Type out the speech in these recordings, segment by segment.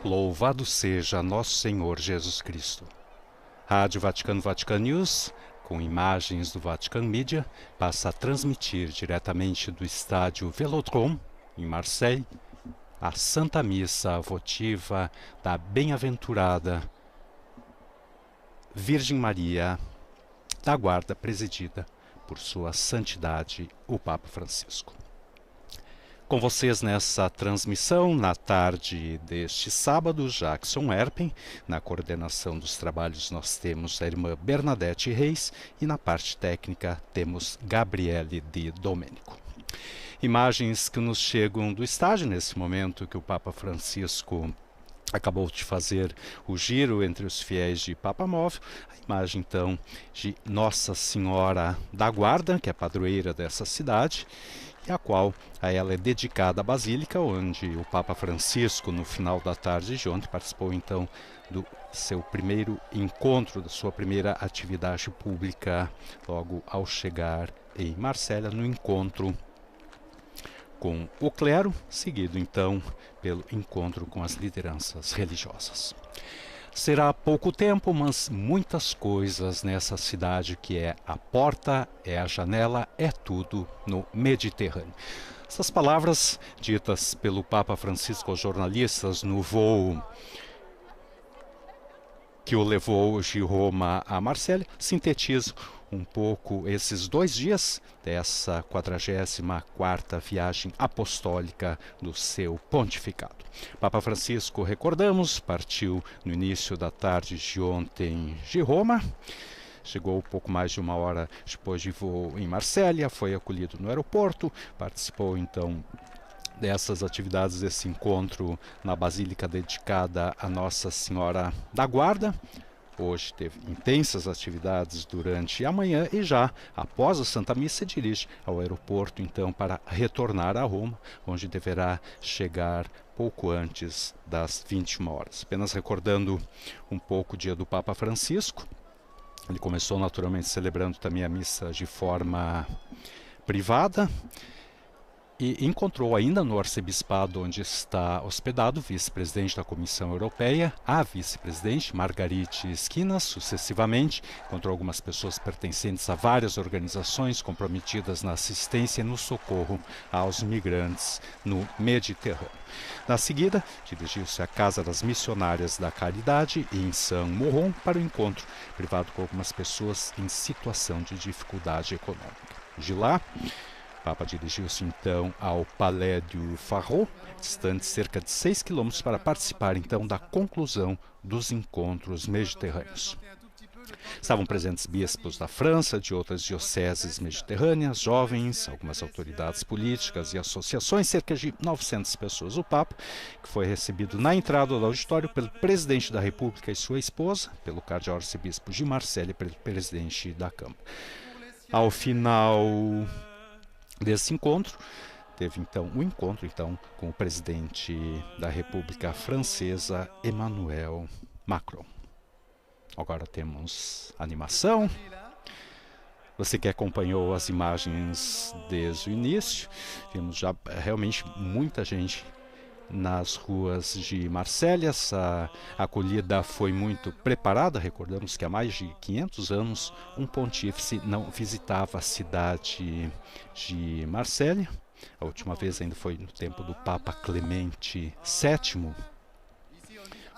Louvado seja nosso Senhor Jesus Cristo. Rádio Vaticano Vatican News, com imagens do Vatican Media, passa a transmitir diretamente do estádio Velodrome, em Marseille, a Santa Missa votiva da Bem-aventurada Virgem Maria da Guarda, presidida por Sua Santidade, o Papa Francisco. Com vocês nessa transmissão, na tarde deste sábado, Jackson Erpen. Na coordenação dos trabalhos nós temos a irmã Bernadette Reis e na parte técnica temos Gabriele Di Domenico. Imagens que nos chegam do estádio nesse momento que o Papa Francisco acabou de fazer o giro entre os fiéis de Papa Móvel. A imagem então de Nossa Senhora da Guarda, que é padroeira dessa cidade, e a qual a ela é dedicada a Basílica, onde o Papa Francisco, no final da tarde de ontem, participou então do seu primeiro encontro, da sua primeira atividade pública, logo ao chegar em Marsella, no encontro com o clero, seguido então pelo encontro com as lideranças religiosas. Será pouco tempo, mas muitas coisas nessa cidade que é a porta, é a janela, é tudo no Mediterrâneo. Essas palavras ditas pelo Papa Francisco aos jornalistas no voo que o levou de Roma a Marselha sintetizam um pouco esses 2 dias dessa 44ª viagem apostólica do seu pontificado. Papa Francisco, recordamos, partiu no início da tarde de ontem de Roma, chegou pouco mais de 1 hora depois de voo em Marsella, foi acolhido no aeroporto, participou então dessas atividades, desse encontro na Basílica dedicada a Nossa Senhora da Guarda. Hoje teve intensas atividades durante a manhã e já após a Santa Missa se dirige ao aeroporto então para retornar a Roma, onde deverá chegar pouco antes das 21 horas. Apenas recordando um pouco o dia do Papa Francisco, ele começou naturalmente celebrando também a missa de forma privada, e encontrou ainda no arcebispado onde está hospedado o vice-presidente da Comissão Europeia, a vice-presidente Margarite Schinas, sucessivamente. Encontrou algumas pessoas pertencentes a várias organizações comprometidas na assistência e no socorro aos migrantes no Mediterrâneo. Na seguida, dirigiu-se à Casa das Missionárias da Caridade em Saint-Mauron para o encontro privado com algumas pessoas em situação de dificuldade econômica. De lá, o Papa dirigiu-se então ao Palais du Pharaon, distante cerca de 6 quilômetros, para participar então da conclusão dos encontros mediterrâneos. Estavam presentes bispos da França, de outras dioceses mediterrâneas, jovens, algumas autoridades políticas e associações, cerca de 900 pessoas. O Papa, que foi recebido na entrada do auditório pelo presidente da República e sua esposa, pelo cardeal arcebispo de Marselha e pelo presidente da Câmara. Ao final desse encontro, teve então um encontro com o presidente da República Francesa, Emmanuel Macron. Agora temos animação. Você que acompanhou as imagens desde o início, vimos já realmente muita gente nas ruas de Marsella. Essa acolhida foi muito preparada. Recordamos que há mais de 500 anos um pontífice não visitava a cidade de Marsella. A última vez ainda foi no tempo do Papa Clemente VII.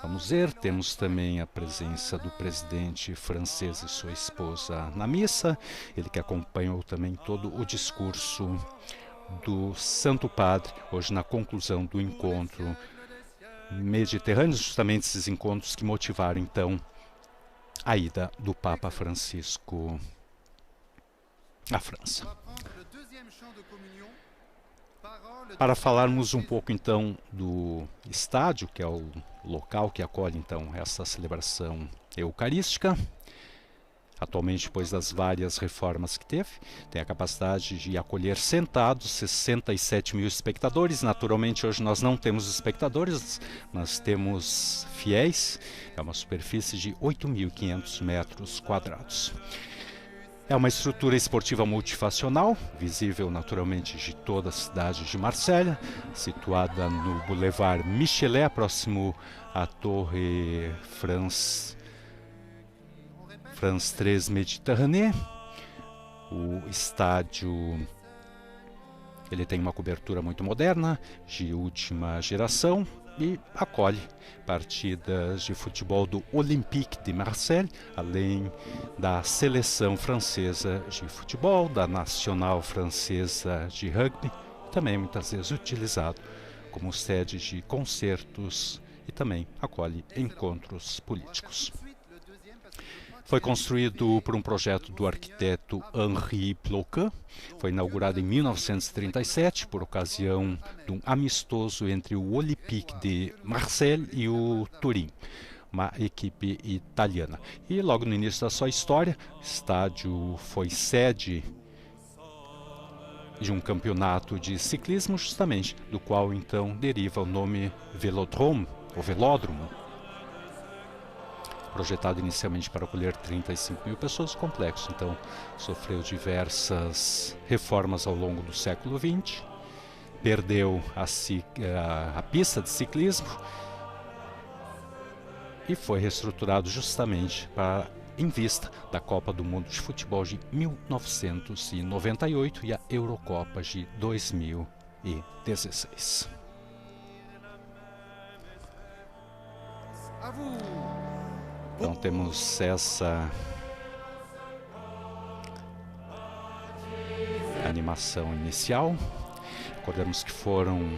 Vamos ver, temos também a presença do presidente francês e sua esposa na missa, ele que acompanhou também todo o discurso do Santo Padre, hoje na conclusão do encontro mediterrâneo, justamente esses encontros que motivaram então a ida do Papa Francisco à França. Para falarmos um pouco então do estádio, que é o local que acolhe então essa celebração eucarística, atualmente, depois das várias reformas que teve, tem a capacidade de acolher sentados 67 mil espectadores. Naturalmente, hoje nós não temos espectadores, mas temos fiéis. É uma superfície de 8.500 metros quadrados. É uma estrutura esportiva multifacional, visível naturalmente de toda a cidade de Marselha, situada no Boulevard Michelet, próximo à Torre France 3 Méditerranée. O estádio ele tem uma cobertura muito moderna, de última geração, e acolhe partidas de futebol do Olympique de Marseille, além da seleção francesa de futebol, da nacional francesa de rugby, também muitas vezes utilizado como sede de concertos e também acolhe encontros políticos. Foi construído por um projeto do arquiteto Henri Ploquin. Foi inaugurado em 1937 por ocasião de um amistoso entre o Olympique de Marseille e o Turim, uma equipe italiana. E logo no início da sua história, o estádio foi sede de um campeonato de ciclismo, justamente do qual então deriva o nome Velodrome, ou Velódromo. Projetado inicialmente para acolher 35 mil pessoas, o complexo então sofreu diversas reformas ao longo do século XX, perdeu a pista de ciclismo e foi reestruturado justamente em vista da Copa do Mundo de Futebol de 1998 e a Eurocopa de 2016. Então temos essa animação inicial. Recordemos que foram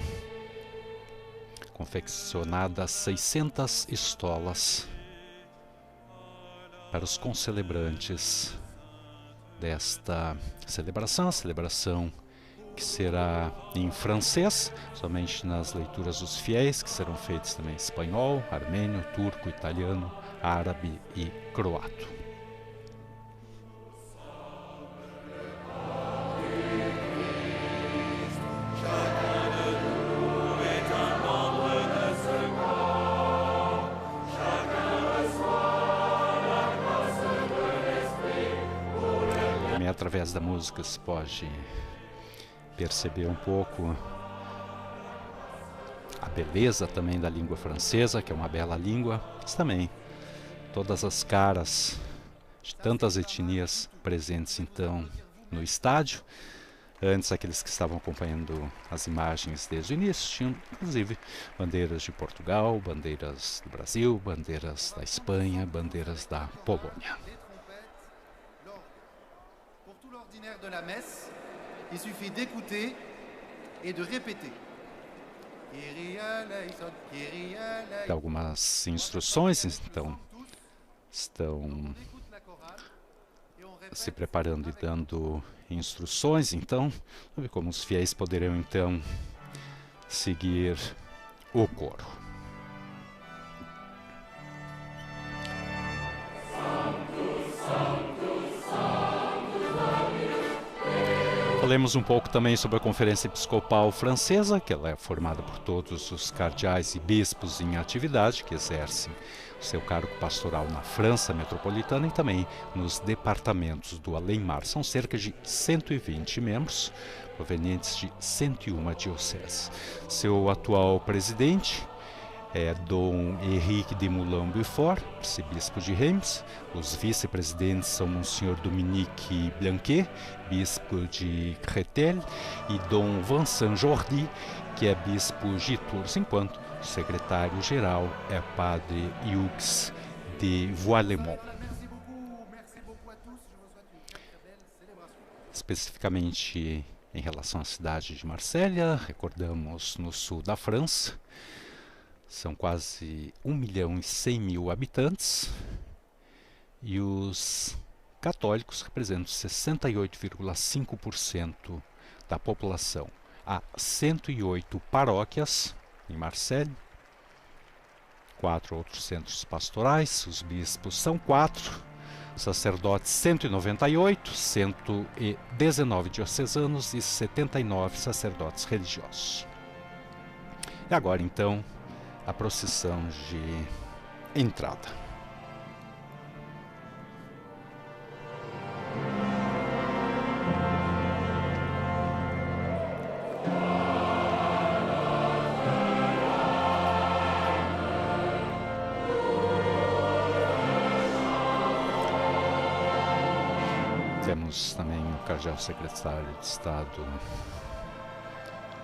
confeccionadas 600 estolas para os concelebrantes desta celebração. A celebração que será em francês, somente nas leituras dos fiéis, que serão feitas também em espanhol, armênio, turco, italiano, árabe e croato. Também através da música se pode perceber um pouco a beleza também da língua francesa, que é uma bela língua, mas também todas as caras de tantas etnias presentes então no estádio. Antes, aqueles que estavam acompanhando as imagens desde o início tinham inclusive bandeiras de Portugal, bandeiras do Brasil, bandeiras da Espanha, bandeiras da Polônia. Il suffit d'écouter et de répéter. Algumas instruções, então, estão se preparando e dando instruções, então, como os fiéis poderão, então, seguir o coro. Falemos um pouco também sobre a Conferência Episcopal Francesa, que ela é formada por todos os cardeais e bispos em atividade que exercem o seu cargo pastoral na França metropolitana e também nos departamentos do além-mar. São cerca de 120 membros, provenientes de 101 dioceses. Seu atual presidente é Dom Henrique de Moulin-Beaufort, arcebispo de Reims. Os vice-presidentes são Monsenhor Dominique Blanquet, bispo de Créteil, e Dom Vincent Jordi, que é bispo de Tours, enquanto o secretário-geral é Padre Hugues de Voilemont. Especificamente em relação à cidade de Marselha, recordamos no sul da França, são quase 1.100.000 habitantes e os católicos representam 68,5% da população. Há 108 paróquias em Marselha, 4 outros centros pastorais, os bispos são 4, sacerdotes 198, 119 diocesanos e 79 sacerdotes religiosos. E agora então a procissão de entrada. temos também o cardeal secretário de Estado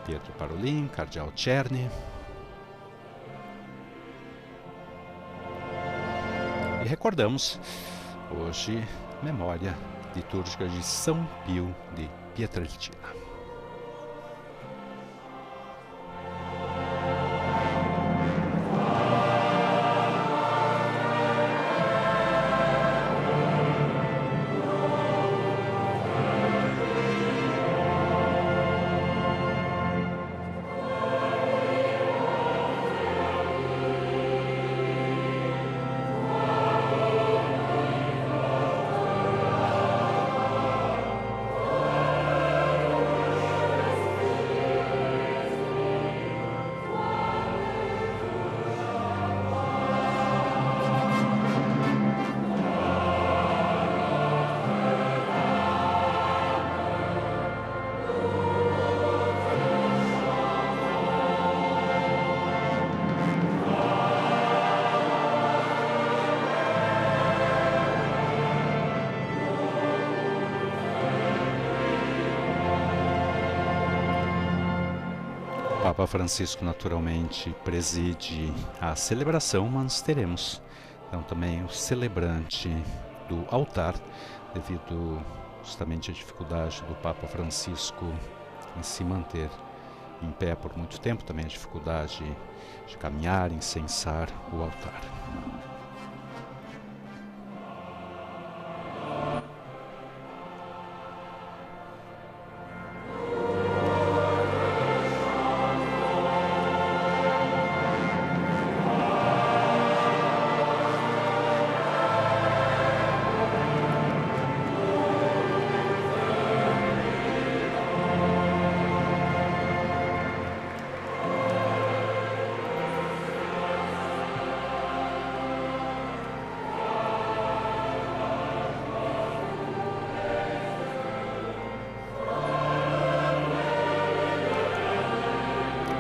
Pietro Parolin, cardeal Czerny. E recordamos hoje memória litúrgica de São Pio de Pietrelcina. Papa Francisco naturalmente preside a celebração, mas teremos então também o celebrante do altar, devido justamente à dificuldade do Papa Francisco em se manter em pé por muito tempo, também a dificuldade de caminhar, incensar o altar.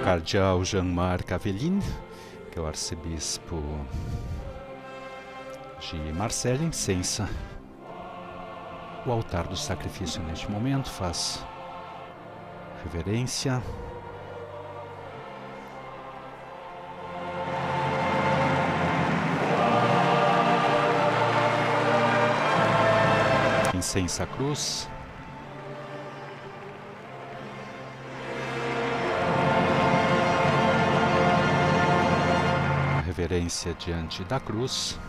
Cardeal Jean-Marc Aveline, que é o arcebispo de Marselha, incensa o altar do sacrifício neste momento, faz reverência. Incensa a cruz. Reverência diante da cruz,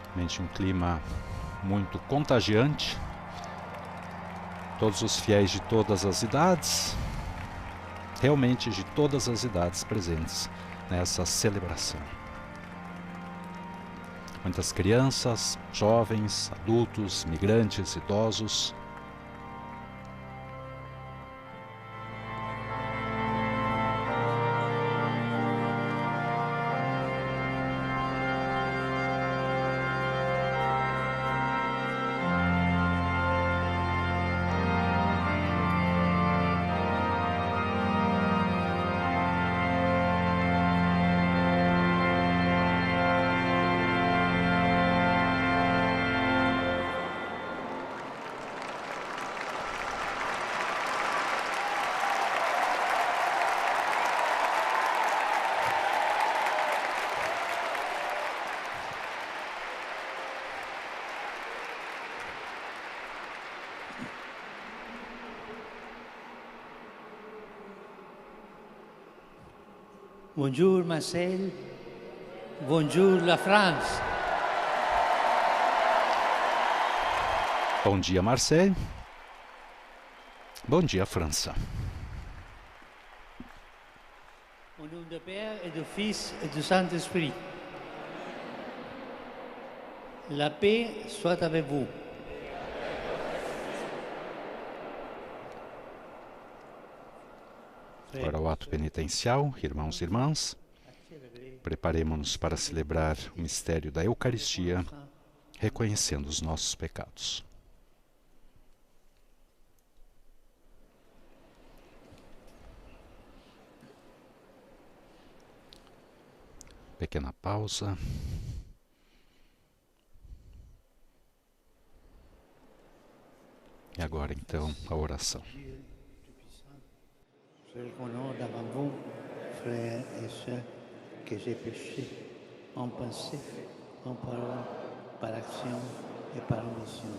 realmente um clima muito contagiante, todos os fiéis de todas as idades, realmente de todas as idades presentes nessa celebração. Muitas crianças, jovens, adultos, migrantes, idosos. Bonjour Marseille, bonjour la France. Bom dia, Marseille. Bom dia, França. Au nom du Père et du Fils et du Saint-Esprit. La paix soit avec vous. Agora o ato penitencial, irmãos e irmãs. Preparemo-nos para celebrar o mistério da Eucaristia, reconhecendo os nossos pecados. Pequena pausa. E agora, então, a oração. Je reconnais devant vous, frères et sœurs, que j'ai péché en pensée, en parole, par action et par omission.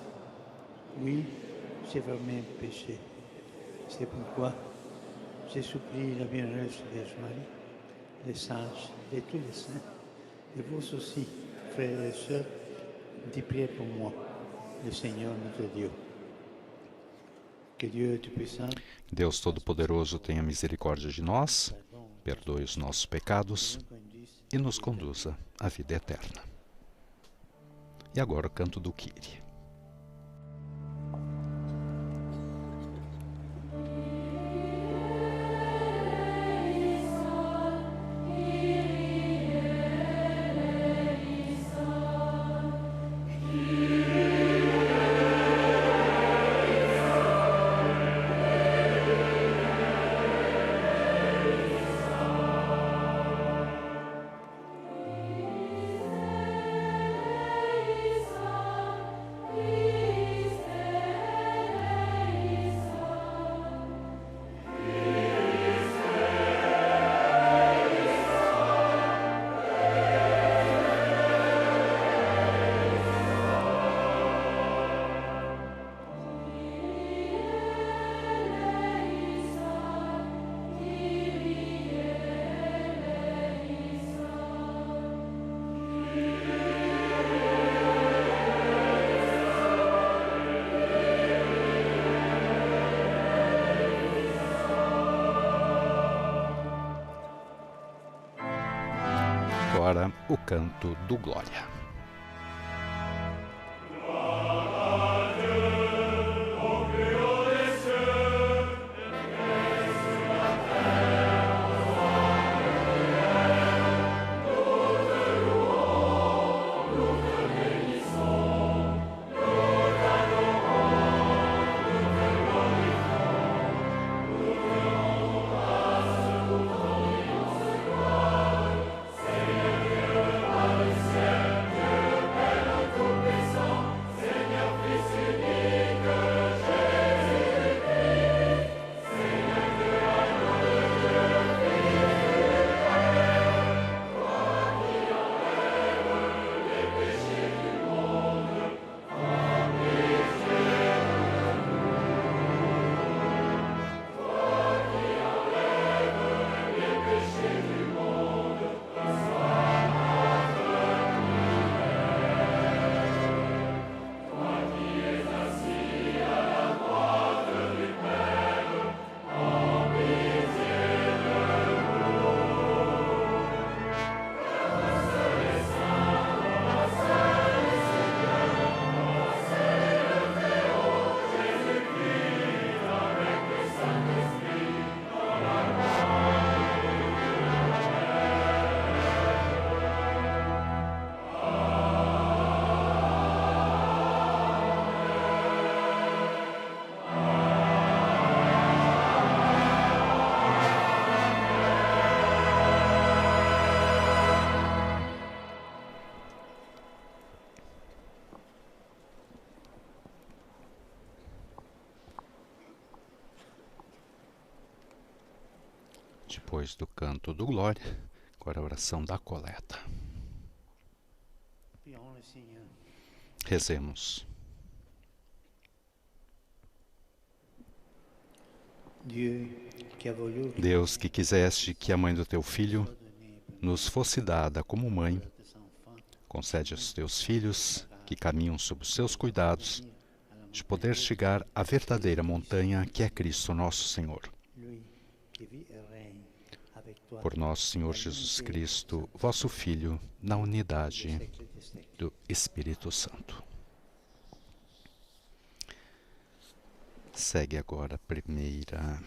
Oui, j'ai vraiment péché. C'est pourquoi je supplie la bienheureuse Vierge Marie, les sages et tous les saints, et vous aussi, frères et sœurs, d'y prier pour moi, le Seigneur notre Dieu. Que Dieu Tout-Puissant, Deus Todo-Poderoso tenha misericórdia de nós, perdoe os nossos pecados e nos conduza à vida eterna. E agora o canto do Kyrie. Agora o canto do Glória. Depois do canto do Glória, agora a oração da coleta. prions le Seigneur. Rezemos. Deus, que quiseste que a mãe do teu filho nos fosse dada como mãe, concede aos teus filhos, que caminham sob os seus cuidados, de poder chegar à verdadeira montanha que é Cristo nosso Senhor. Por nosso Senhor Jesus Cristo, vosso Filho, na unidade do Espírito Santo. Segue agora a primeira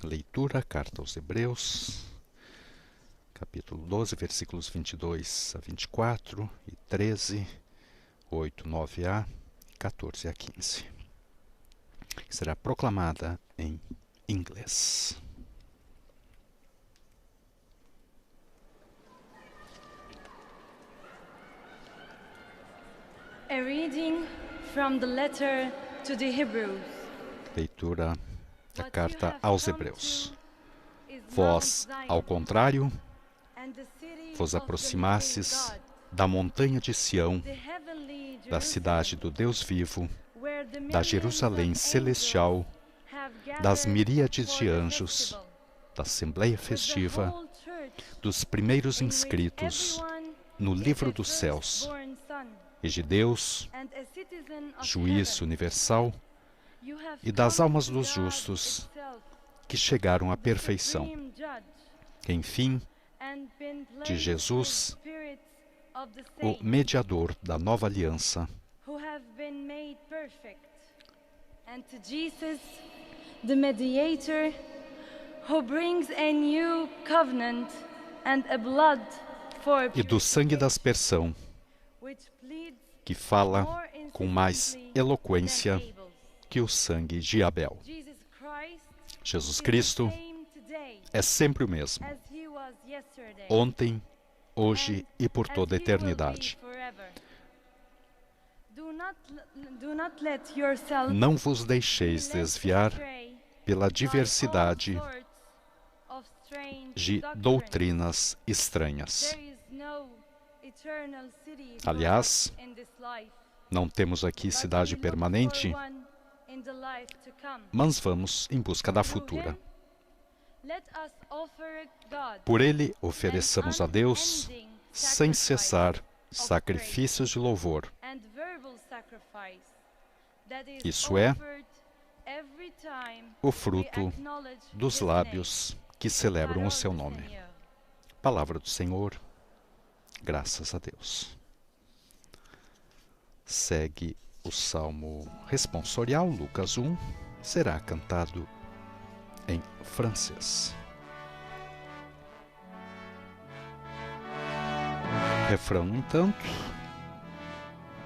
leitura, carta aos Hebreus, capítulo 12, versículos 22 a 24 e 13, 8, 9a, 14 a 15. Que será proclamada em inglês. A reading from the letter to the Hebrews. Leitura da carta aos Hebreus. Vós, ao contrário, vos aproximastes da montanha de Sião, da cidade do Deus vivo, da Jerusalém celestial, das miríades de anjos, da Assembleia festiva, dos primeiros inscritos no livro dos céus, e de Deus, juiz universal, e das almas dos justos que chegaram à perfeição. Enfim, de Jesus, o mediador da nova aliança, the mediator who brings a new covenant and a blood for e do sangue da aspersão, que fala com mais eloquência que o sangue de Abel. Jesus Cristo é sempre o mesmo, ontem, hoje e por toda a eternidade. Não vos deixeis desviar pela diversidade de doutrinas estranhas. Aliás, não temos aqui cidade permanente, mas vamos em busca da futura. Por ele, ofereçamos a Deus, sem cessar, sacrifícios de louvor. Isso é o fruto dos lábios que celebram o seu nome. Palavra do Senhor, graças a Deus. Segue o Salmo responsorial, Lucas 1, será cantado em francês. Refrão, no entanto,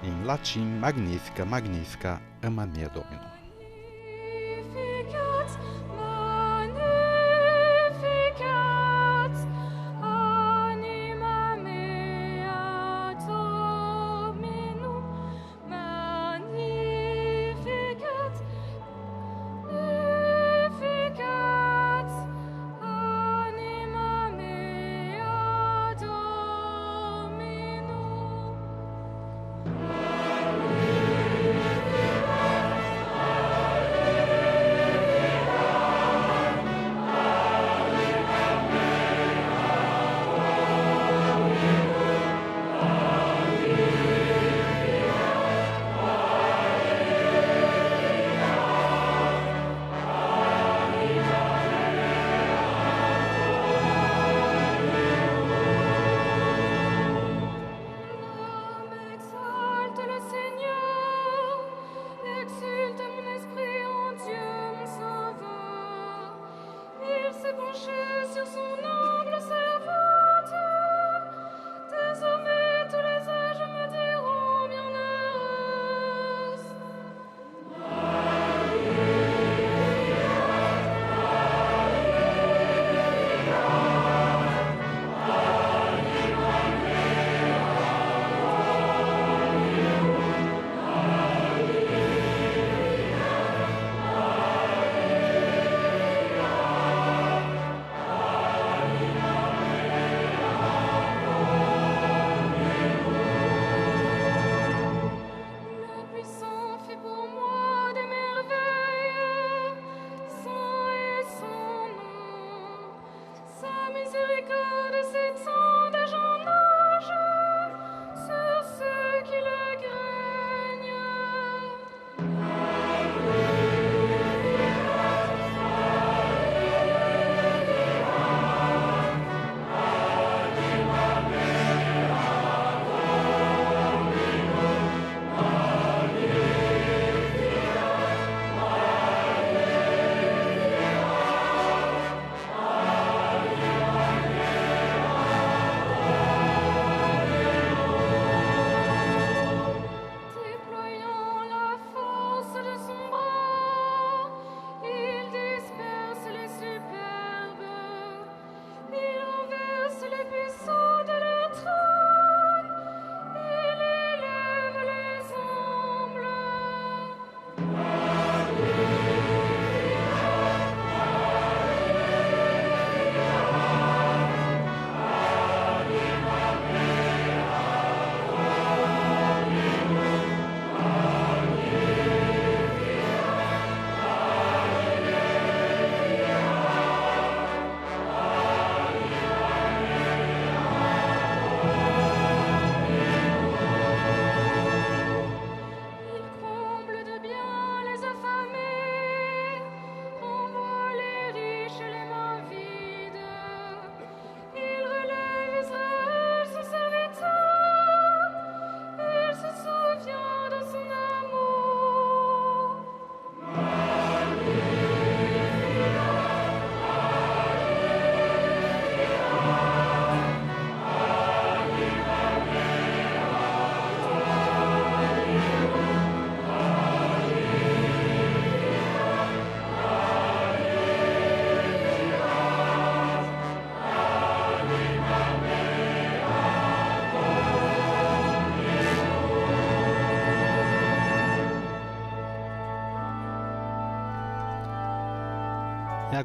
em latim, Magnifica, Magnifica, ama mea Domino.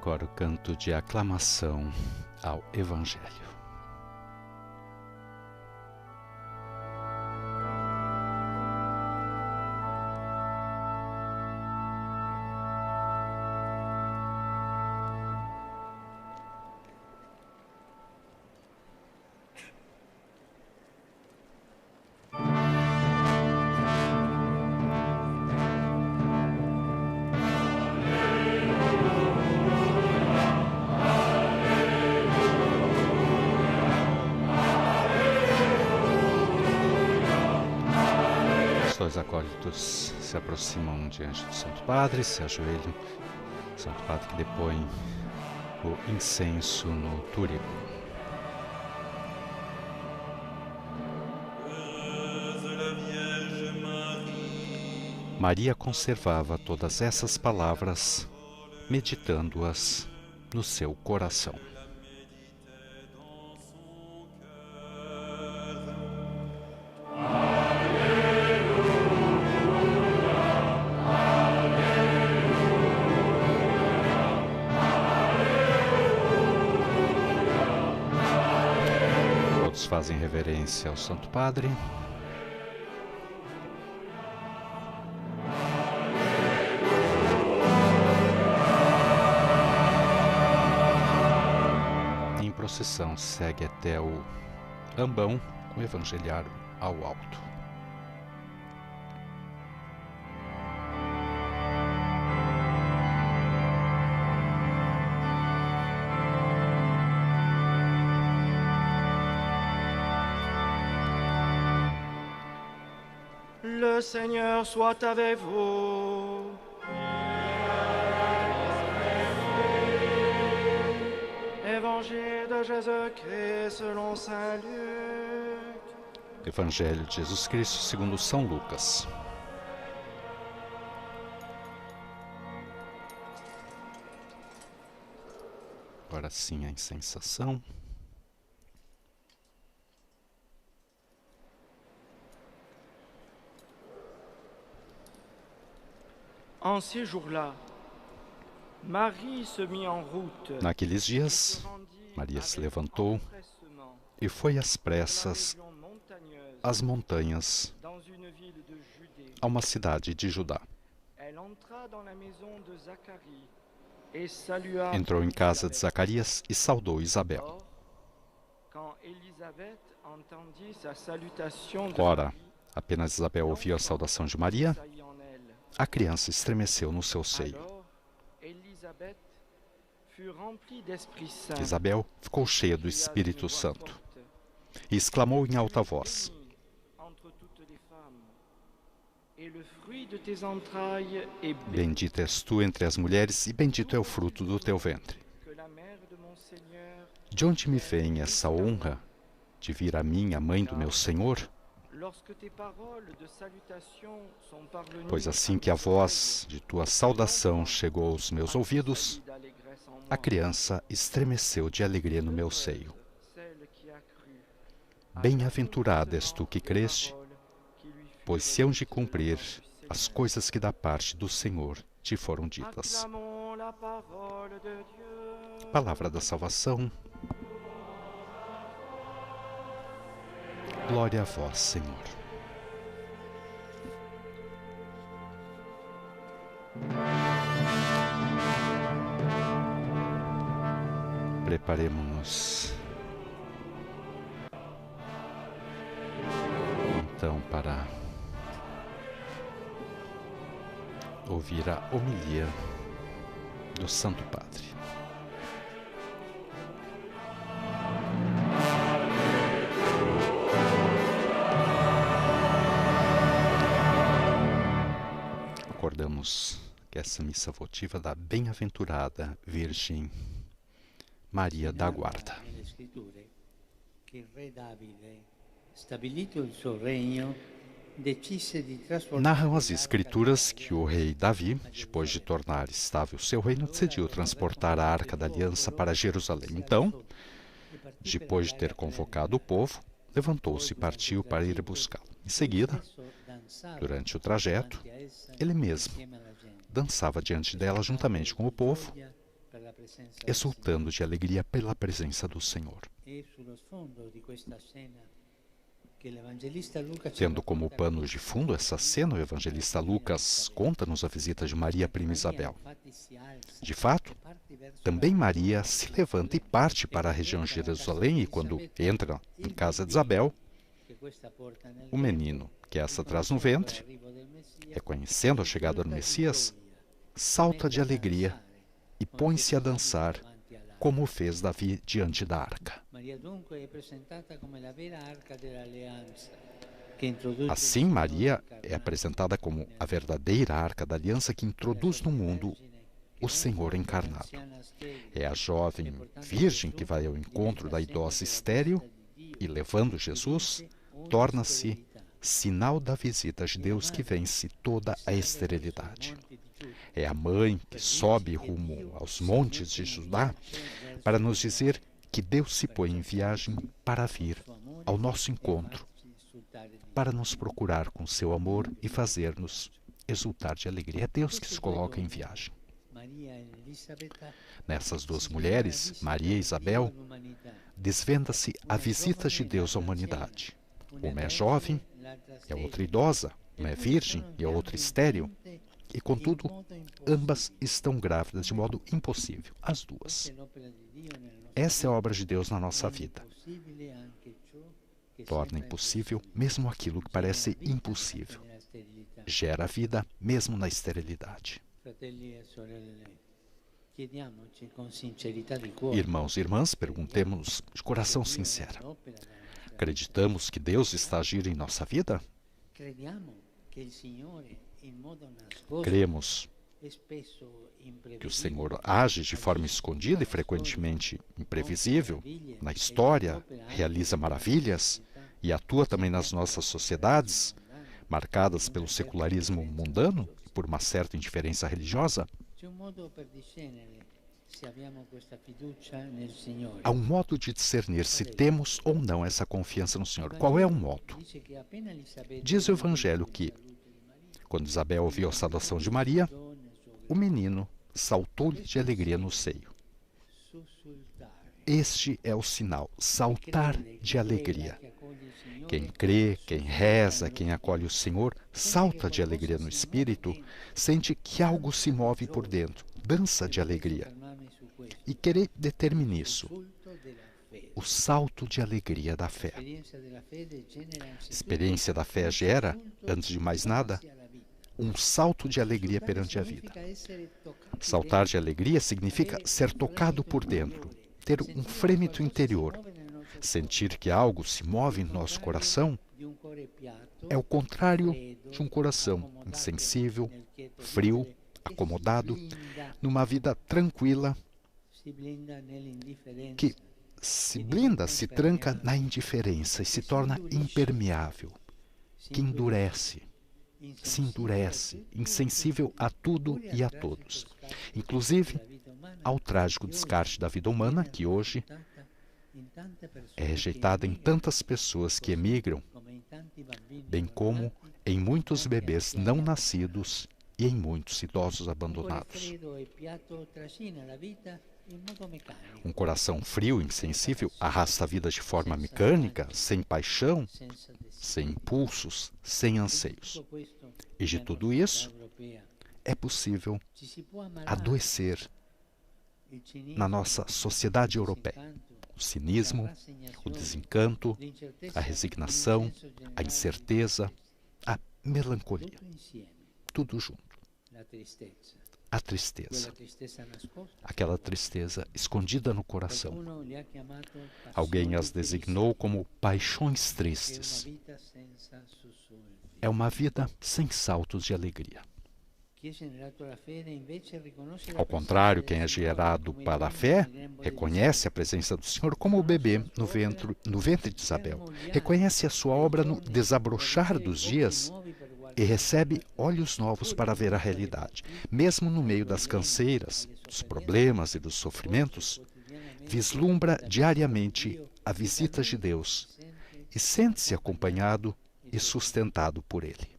Agora o canto de aclamação ao Evangelho. Os acólitos se aproximam diante do Santo Padre, se ajoelham. O Santo Padre que depõe o incenso no túrico. Maria conservava todas essas palavras, meditando-as no seu coração. Fazem reverência ao Santo Padre. Em procissão segue até o ambão com o Evangeliário ao alto. Le Seigneur soit avec vous. Évangile de Jésus-Christ selon Saint Luc. Evangelho de Jesus Cristo segundo São Lucas. Agora sim a incensação. En ces jours-là, Marie se mit en route. Naqueles dias, Maria se levantou e foi às pressas às montanhas, a uma cidade de Judá. Entrou em casa de Zacarias e saudou Isabel. Ora, apenas Isabel ouviu a saudação de Maria, a criança estremeceu no seu seio. Isabel ficou cheia do Espírito Santo e exclamou em alta voz: Bendita és tu entre as mulheres e bendito é o fruto do teu ventre. De onde me vem essa honra de vir a mim, a mãe do meu Senhor? Pois assim que a voz de tua saudação chegou aos meus ouvidos, a criança estremeceu de alegria no meu seio. Bem-aventurada és tu que creste, pois se hão de cumprir as coisas que da parte do Senhor te foram ditas. Palavra da salvação. Glória a vós, Senhor. Preparemo-nos então para ouvir a homilia do Santo Padre. Acordamos que essa missa votiva da bem-aventurada Virgem Maria da Guarda. Narram as Escrituras que o rei Davi, depois de tornar estável seu reino, decidiu transportar a Arca da Aliança para Jerusalém. Então, depois de ter convocado o povo, levantou-se e partiu para ir buscá-lo. Em seguida, durante o trajeto, ele mesmo dançava diante dela juntamente com o povo, exultando de alegria pela presença do Senhor. Tendo como pano de fundo essa cena, o evangelista Lucas conta-nos a visita de Maria, prima Isabel. De fato, também Maria se levanta e parte para a região de Jerusalém, e quando entra em casa de Isabel, o menino que essa traz no ventre, reconhecendo a chegada do Messias, salta de alegria e põe-se a dançar, como fez Davi diante da arca. Assim, Maria é apresentada como a verdadeira arca da aliança que introduz no mundo o Senhor encarnado. É a jovem virgem que vai ao encontro da idosa estéril e, levando Jesus, torna-se sinal da visita de Deus que vence toda a esterilidade. É a mãe que sobe rumo aos montes de Judá para nos dizer que Deus se põe em viagem para vir ao nosso encontro, para nos procurar com seu amor e fazer-nos exultar de alegria. É Deus que se coloca em viagem. Nessas duas mulheres, Maria e Isabel, desvenda-se a visita de Deus à humanidade. Uma é jovem e a outra idosa, uma é virgem e a outra estéril. E, contudo, ambas estão grávidas de modo impossível, as duas. Essa é a obra de Deus na nossa vida. Torna impossível mesmo aquilo que parece impossível. Gera vida mesmo na esterilidade. Irmãos e irmãs, perguntemos de coração sincero: acreditamos que Deus está a agir em nossa vida? Cremos que o Senhor age de forma escondida e frequentemente imprevisível na história, realiza maravilhas e atua também nas nossas sociedades, marcadas pelo secularismo mundano e por uma certa indiferença religiosa? Há um modo de discernir se temos ou não essa confiança no Senhor. Qual é o modo? Diz o Evangelho que, quando Isabel ouviu a saudação de Maria, o menino saltou-lhe de alegria no seio. Este é o sinal, saltar de alegria. Quem crê, quem reza, quem acolhe o Senhor, salta de alegria no espírito, sente que algo se move por dentro, dança de alegria. E querer determine isso, o salto de alegria da fé. A experiência da fé gera, antes de mais nada, um salto de alegria perante a vida. Saltar de alegria significa ser tocado por dentro, ter um frêmito interior, sentir que algo se move em nosso coração. É o contrário de um coração insensível, frio, acomodado, numa vida tranquila, que se blinda, se tranca na indiferença e se torna impermeável, que endurece, se endurece, insensível a tudo e a todos, inclusive ao trágico descarte da vida humana, que hoje é rejeitada em tantas pessoas que emigram, bem como em muitos bebês não nascidos e em muitos idosos abandonados. Um coração frio e insensível arrasta a vida de forma mecânica, sem paixão, sem impulsos, sem anseios. E de tudo isso, é possível adoecer na nossa sociedade europeia. O cinismo, o desencanto, a resignação, a incerteza, a melancolia. Tudo junto. A tristeza. Aquela tristeza escondida no coração. Alguém as designou como paixões tristes. É uma vida sem saltos de alegria. Ao contrário, quem é gerado para a fé reconhece a presença do Senhor como o bebê no ventre de Isabel. Reconhece a sua obra no desabrochar dos dias e recebe olhos novos para ver a realidade. Mesmo no meio das canseiras, dos problemas e dos sofrimentos, vislumbra diariamente a visita de Deus e sente-se acompanhado e sustentado por Ele.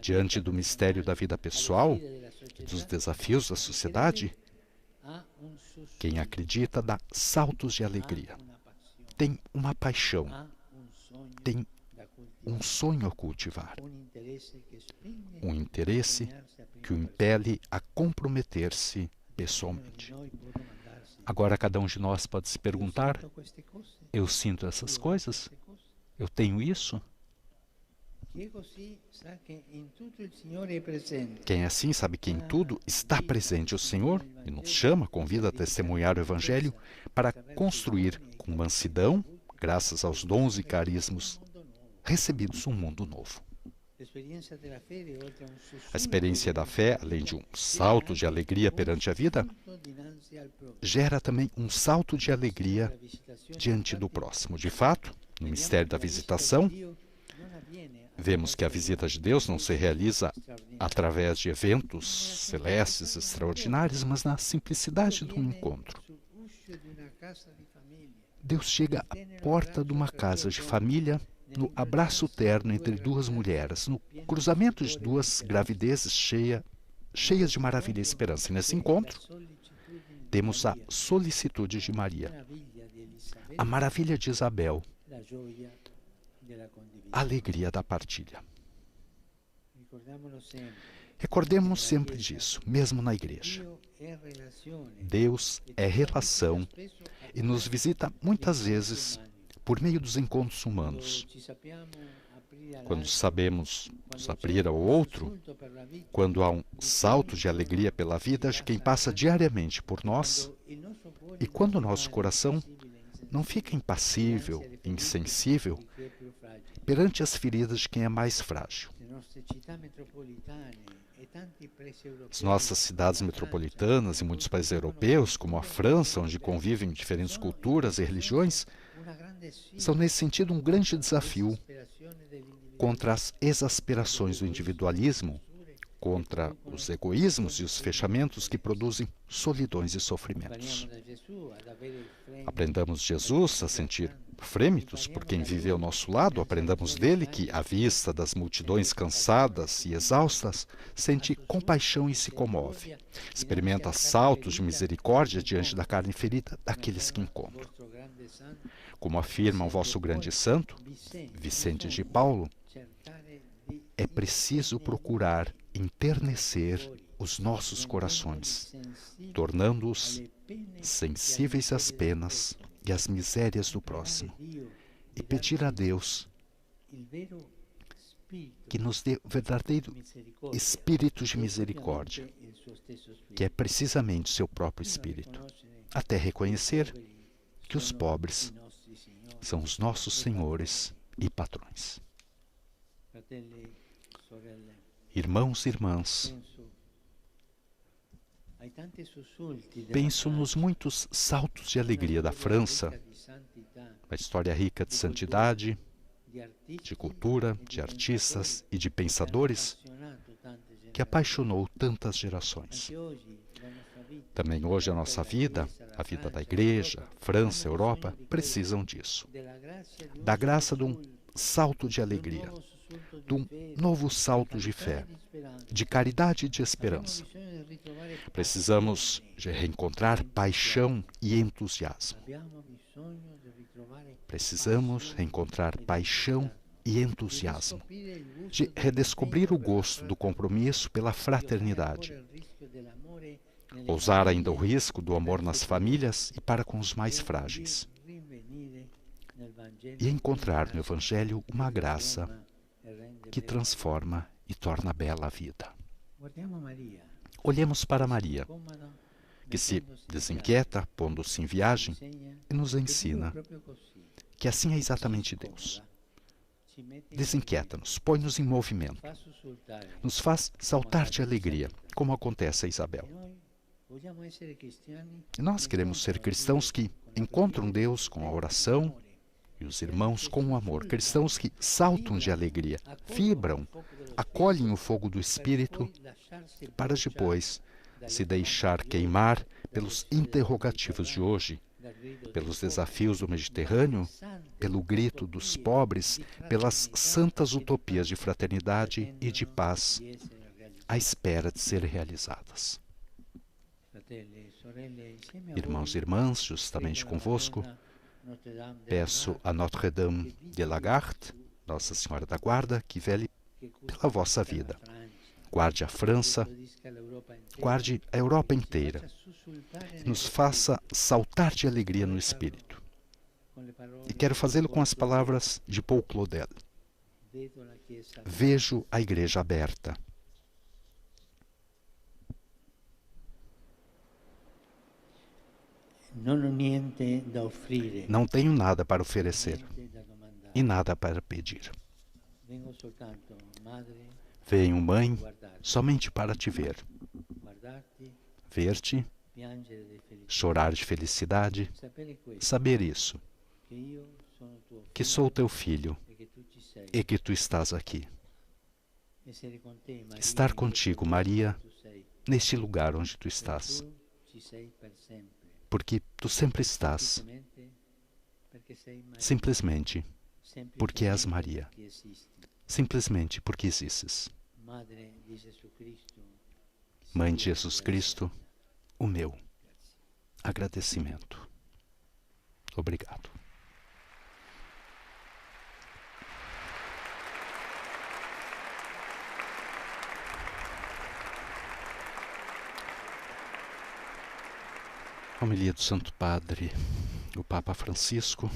Diante do mistério da vida pessoal e dos desafios da sociedade, Quem acredita dá saltos de alegria. Tem uma paixão, tem um sonho a cultivar, um interesse que o impele a comprometer-se pessoalmente. Agora cada um de nós pode se perguntar: eu sinto essas coisas? Eu tenho isso? Quem é assim sabe que em tudo está presente o Senhor e nos chama, convida a testemunhar o Evangelho para construir com mansidão, graças aos dons e carismas recebidos, um mundo novo. A experiência da fé, além de um salto de alegria perante a vida, gera também um salto de alegria diante do próximo. De fato, no mistério da visitação, vemos que a visita de Deus não se realiza através de eventos celestes extraordinários, mas na simplicidade do encontro. Deus chega à porta de uma casa de família, no abraço terno entre duas mulheres, no cruzamento de duas gravidezes cheias de maravilha e esperança. E nesse encontro, temos a solicitude de Maria, a maravilha de Isabel, a alegria da partilha. Recordemos sempre disso, mesmo na igreja. Deus é relação e nos visita muitas vezes por meio dos encontros humanos. Quando sabemos nos abrir ao outro, quando há um salto de alegria pela vida de quem passa diariamente por nós, e quando o nosso coração não fica impassível, insensível, perante as feridas de quem é mais frágil. As nossas cidades metropolitanas e muitos países europeus, como a França, onde convivem diferentes culturas e religiões, são nesse sentido um grande desafio contra as exasperações do individualismo, contra os egoísmos e os fechamentos que produzem solidões e sofrimentos. Aprendamos de Jesus a sentir frêmitos por quem vive ao nosso lado, aprendamos dele que, à vista das multidões cansadas e exaustas, sente compaixão e se comove. Experimenta saltos de misericórdia diante da carne ferida daqueles que encontram. Como afirma o vosso grande santo, Vicente de Paulo, é preciso procurar enternecer os nossos corações, tornando-os sensíveis às penas e às misérias do próximo, e pedir a Deus que nos dê o verdadeiro espírito de misericórdia, que é precisamente seu próprio espírito, até reconhecer que os pobres são os nossos senhores e patrões. Irmãos e irmãs, penso nos muitos saltos de alegria da França, uma história rica de santidade, de cultura, de artistas e de pensadores que apaixonou tantas gerações. Também hoje a nossa vida, a vida da Igreja, França, Europa, precisam disso. Da graça de um salto de alegria, de um novo salto de fé, de caridade e de esperança. Precisamos de reencontrar paixão e entusiasmo. Precisamos reencontrar paixão e entusiasmo, de redescobrir o gosto do compromisso pela fraternidade, ousar ainda o risco do amor nas famílias e para com os mais frágeis, e encontrar no Evangelho uma graça que transforma e torna bela a vida. Olhemos para Maria, que se desinquieta, pondo-se em viagem, e nos ensina que assim é exatamente Deus. Desinquieta-nos, põe-nos em movimento, nos faz saltar de alegria, como acontece a Isabel. E nós queremos ser cristãos que encontram Deus com a oração e os irmãos com o amor, cristãos que saltam de alegria, vibram, acolhem o fogo do Espírito para depois se deixar queimar pelos interrogativos de hoje, pelos desafios do Mediterrâneo, pelo grito dos pobres, pelas santas utopias de fraternidade e de paz à espera de serem realizadas. Irmãos e irmãs, justamente convosco, peço a Notre-Dame de la Garde, Nossa Senhora da Guarda, que vele pela vossa vida. Guarde a França, guarde a Europa inteira, nos faça saltar de alegria no espírito. E quero fazê-lo com as palavras de Paul Claudel. Vejo a igreja aberta. Não tenho nada para oferecer e nada para pedir. Venho, Mãe, somente para te ver. Ver-te, chorar de felicidade, saber isso, que sou teu filho e que tu estás aqui. Estar contigo, Maria, neste lugar onde tu estás. Porque tu sempre estás, simplesmente porque és Maria, simplesmente porque existes. Mãe de Jesus Cristo, o meu agradecimento. Obrigado. Homilia do Santo Padre, o Papa Francisco,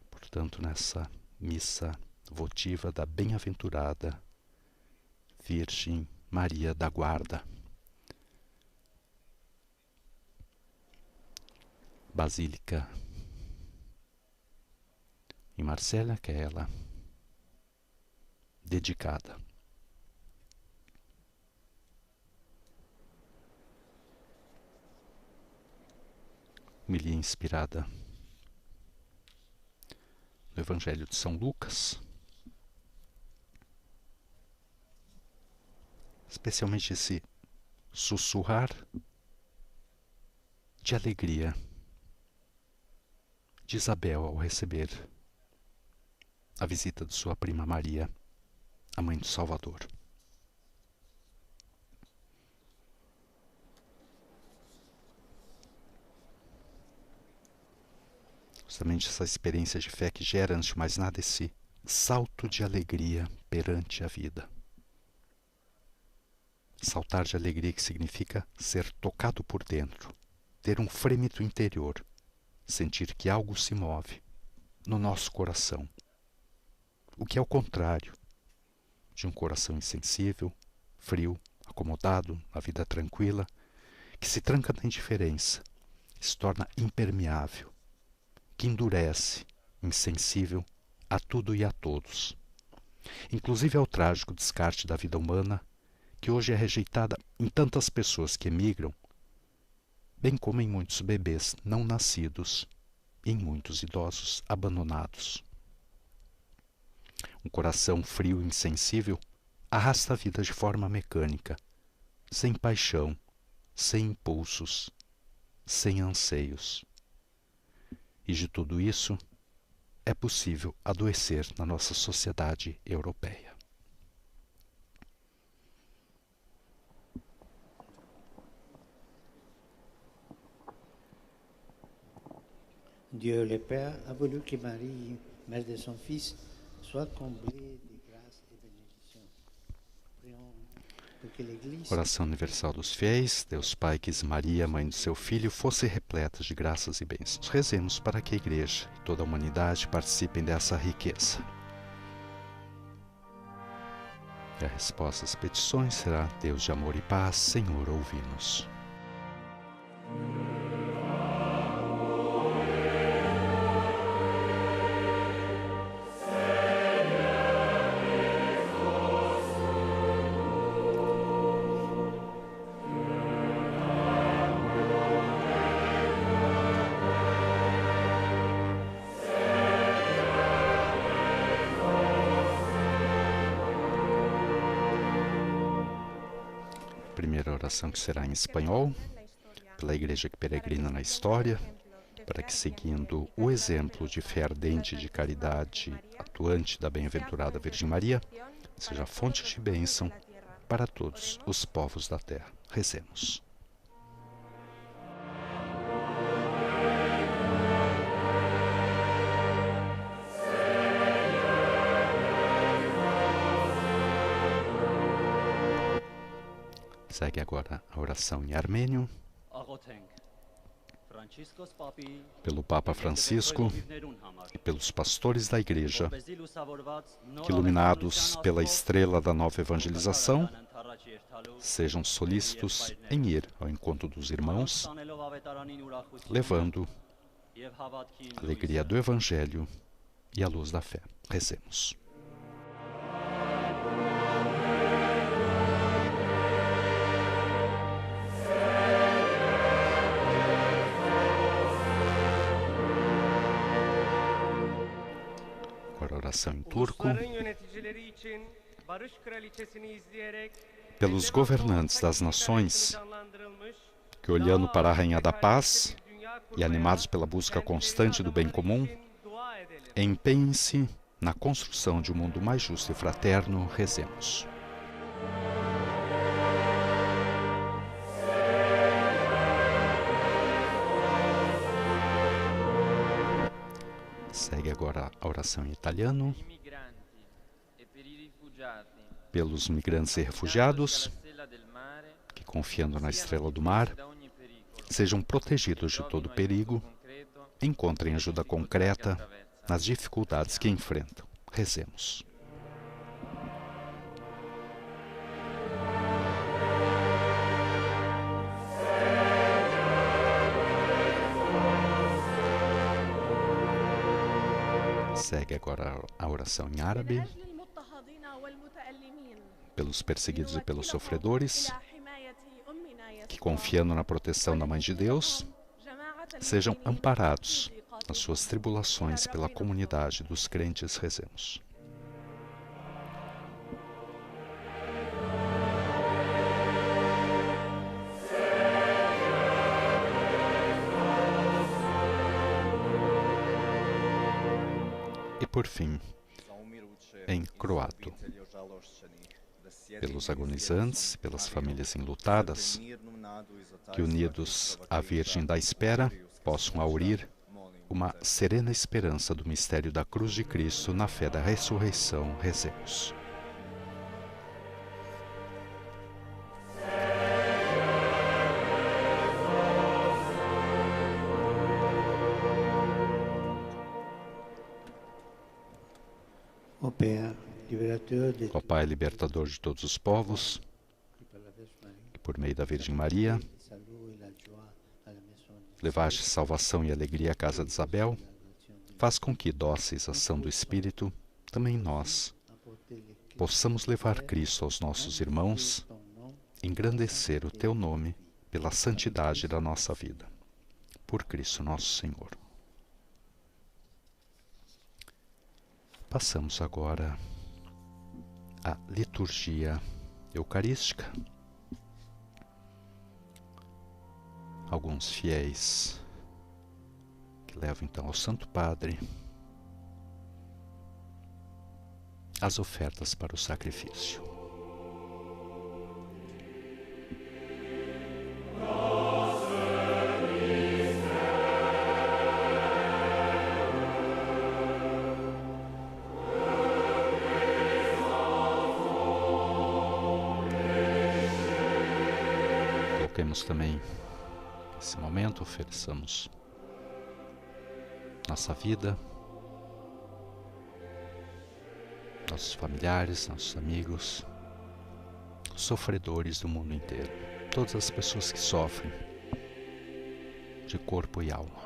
portanto, nessa missa votiva da bem-aventurada Virgem Maria da Guarda. Basílica em Marsella, que é ela dedicada. Homilia inspirada no Evangelho de São Lucas, especialmente esse sussurrar de alegria de Isabel ao receber a visita de sua prima Maria, a mãe do Salvador. Justamente essa experiência de fé que gera, antes de mais nada, esse salto de alegria perante a vida. Saltar de alegria, que significa ser tocado por dentro, ter um frêmito interior, sentir que algo se move no nosso coração. O que é o contrário de um coração insensível, frio, acomodado, na vida tranquila, que se tranca na indiferença, se torna impermeável, que endurece, insensível a tudo e a todos. Inclusive ao trágico descarte da vida humana, que hoje é rejeitada em tantas pessoas que emigram, bem como em muitos bebês não nascidos e em muitos idosos abandonados. Um coração frio e insensível arrasta a vida de forma mecânica, sem paixão, sem impulsos, sem anseios. E de tudo isso é possível adoecer na nossa sociedade europeia. Dieu le Père a voulu que Marie, mère de son Fils, soit comblée de grâce et bénédiction. Prions pour que l'Église... Oração universal dos fiéis, Deus Pai, quis Maria, mãe do seu Filho, fosse repleta de graças e bênçãos. Rezemos para que a Igreja e toda a humanidade participem dessa riqueza. E a resposta às petições será: Deus de amor e paz, Senhor, ouvi-nos. Primeira oração, que será em espanhol, pela Igreja que peregrina na história, para que, seguindo o exemplo de fé ardente de caridade atuante da bem-aventurada Virgem Maria, seja fonte de bênção para todos os povos da terra. Rezemos. Segue agora a oração em armênio, pelo Papa Francisco e pelos pastores da Igreja, que, iluminados pela estrela da nova evangelização, sejam solícitos em ir ao encontro dos irmãos, levando a alegria do Evangelho e a luz da fé. Rezemos. Agora a oração em turco. Pelos governantes das nações, que, olhando para a Rainha da Paz e animados pela busca constante do bem comum, empenhem-se na construção de um mundo mais justo e fraterno. Rezemos. Segue agora a oração em italiano. Pelos migrantes e refugiados, que, confiando na estrela do mar, sejam protegidos de todo perigo, encontrem ajuda concreta nas dificuldades que enfrentam. Rezemos. Segue agora a oração em árabe. Pelos perseguidos e pelos sofredores, que, confiando na proteção da Mãe de Deus, sejam amparados nas suas tribulações pela comunidade dos crentes. Rezemos. E por fim, em croato, pelos agonizantes, pelas famílias enlutadas, que, unidos à Virgem da Espera, possam aurir uma serena esperança do mistério da cruz de Cristo na fé da ressurreição. Rezemos. Ó Pai, libertador de todos os povos, que, por meio da Virgem Maria, levaste salvação e alegria à casa de Isabel, faz com que, dóceis à ação do Espírito, também nós possamos levar Cristo aos nossos irmãos, engrandecer o Teu nome pela santidade da nossa vida. Por Cristo nosso Senhor. Passamos agora à liturgia eucarística. Alguns fiéis que levam então ao Santo Padre as ofertas para o sacrifício. Coloquemos também nesse momento, ofereçamos nossa vida, nossos familiares, nossos amigos, sofredores do mundo inteiro, todas as pessoas que sofrem de corpo e alma.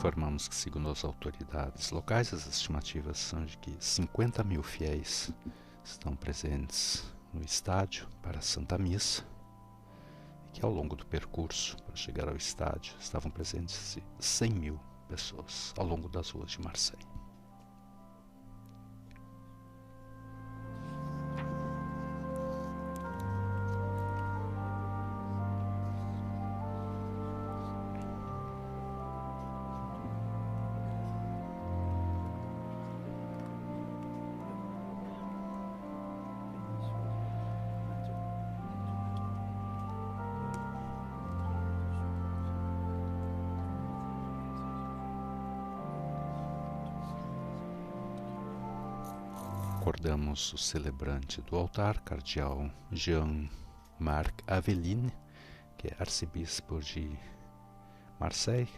Informamos que, segundo as autoridades locais, as estimativas são de que 50 mil fiéis estão presentes no estádio para a Santa Missa e que, ao longo do percurso para chegar ao estádio, estavam presentes 100 mil pessoas ao longo das ruas de Marseille. Acordamos o celebrante do altar, cardeal Jean-Marc Aveline, que é arcebispo de Marseille,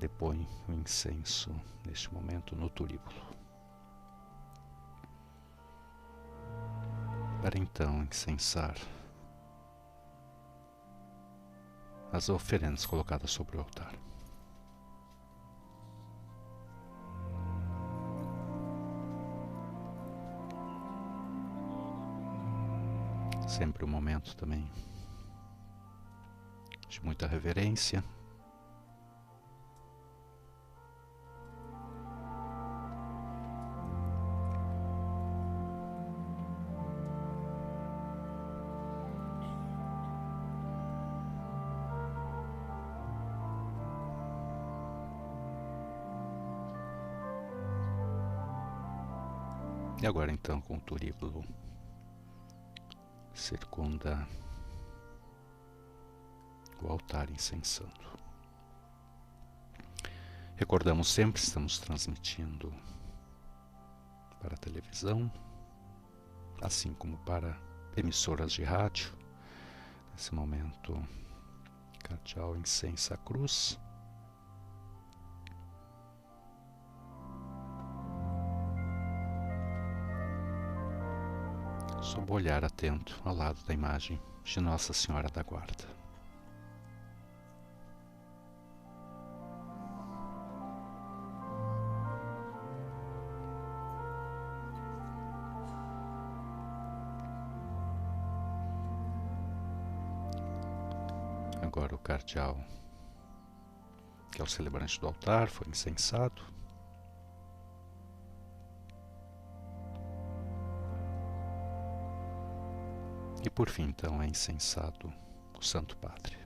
depõe o incenso neste momento no turíbulo. Para então incensar as oferendas colocadas sobre o altar. Sempre um momento também de muita reverência. E agora então com o turíbulo circunda o altar incensando. Recordamos sempre, estamos transmitindo para a televisão, assim como para emissoras de rádio. Nesse momento, cardeal incensa a cruz. Sob o olhar atento ao lado da imagem de Nossa Senhora da Guarda. Agora o cardeal, que é o celebrante do altar, foi incensado. E por fim, então, é incensado o Santo Padre.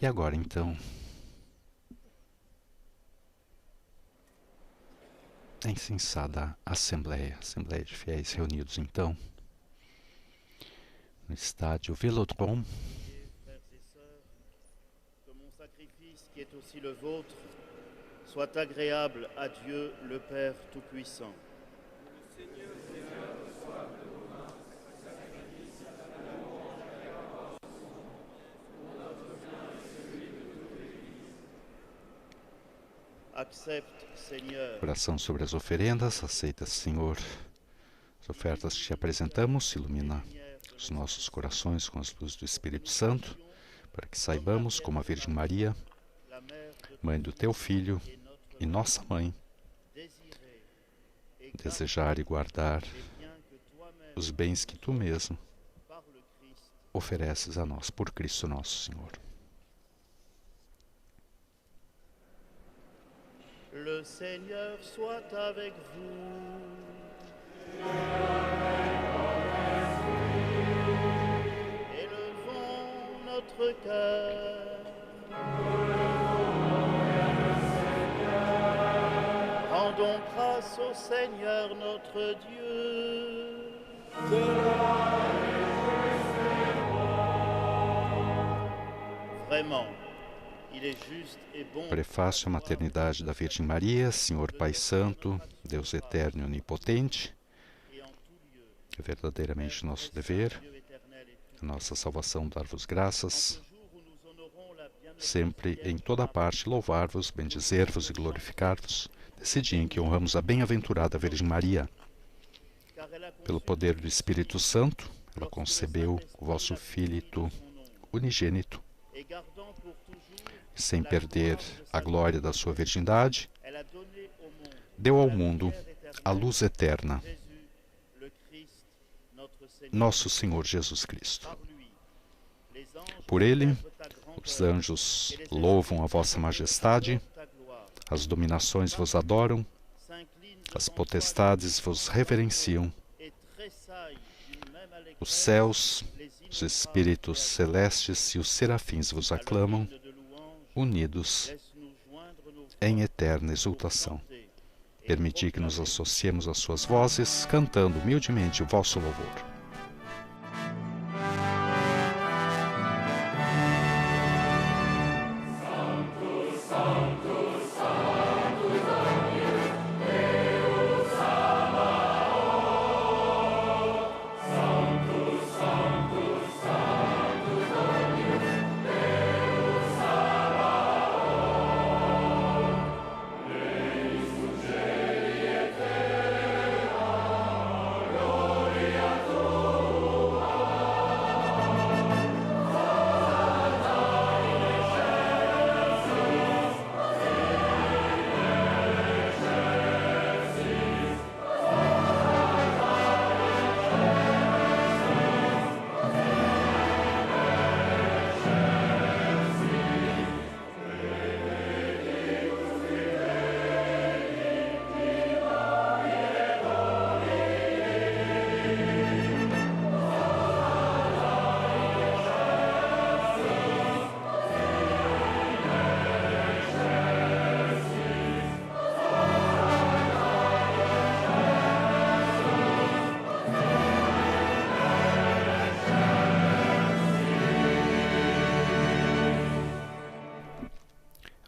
E agora, então, é incensada a Assembleia de Fiéis reunidos, então, no estádio Vélodrome. Frères et sœurs, que mon sacrifice, qui est aussi le vôtre, soit agréable à Dieu le Père Tout-Puissant. Accepte, Seigneur, Oração sobre as oferendas. Aceita, Senhor, as ofertas que te apresentamos. Ilumina os nossos corações com as luzes do Espírito Santo, para que saibamos, como a Virgem Maria, la mère de mãe do teu Filho et notre e nossa mãe, désirer et desejar e guardar les biens que toi-même, os bens que tu mesmo par le Christ, ofereces a nós, por Cristo nosso Senhor. le Seigneur soit avec vous. Élevons notre cœur. Rendons grâce au Seigneur notre Dieu. Vraiment, il est juste et bon. Prefácio à maternidade da Virgem Maria. Senhor Pai Santo, Deus eterno e onipotente, Et en tout lieu, é verdadeiramente nosso dever, Dieu éternel et tout. a nossa salvação, dar-vos graças. Ce jour où nous honorons la bienheureuse sempre em toda parte louvar-vos, bendizer-vos e glorificar-vos, nesse dia em que honramos a bem-aventurada Virgem Maria. Pelo poder do Espírito Santo, ela concebeu o vosso Filho unigênito, sem perder a glória da sua virgindade, deu ao mundo a luz eterna, nosso Senhor Jesus Cristo. Por ele, os anjos louvam a vossa majestade, as dominações vos adoram, as potestades vos reverenciam, os céus, os espíritos celestes e os serafins vos aclamam, unidos em eterna exultação. Permiti que nos associemos às suas vozes, cantando humildemente o vosso louvor.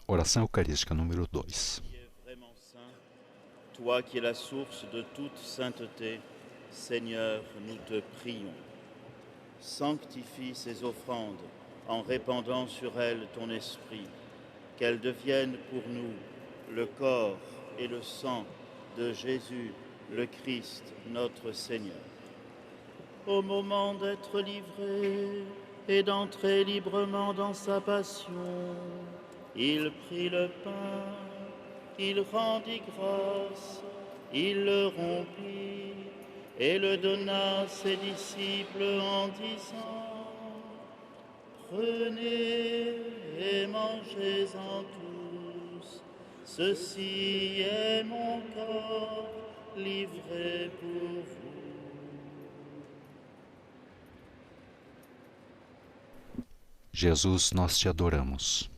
Oração Eucarística número 2. Toi qui es la source de toute sainteté, Seigneur, nous te prions. Sanctifie ces offrandes en répandant sur elles ton esprit, qu'elles deviennent pour nous le corps et le sang de Jésus, le Christ, notre Seigneur. Au moment d'être livré et d'entrer librement dans sa passion, il prit le pain, il rendit grâce, il le rompit et le donna à ses disciples en disant: Prenez et mangez-en tous, ceci est mon corps livré pour vous. Jesus, nós te adoramos.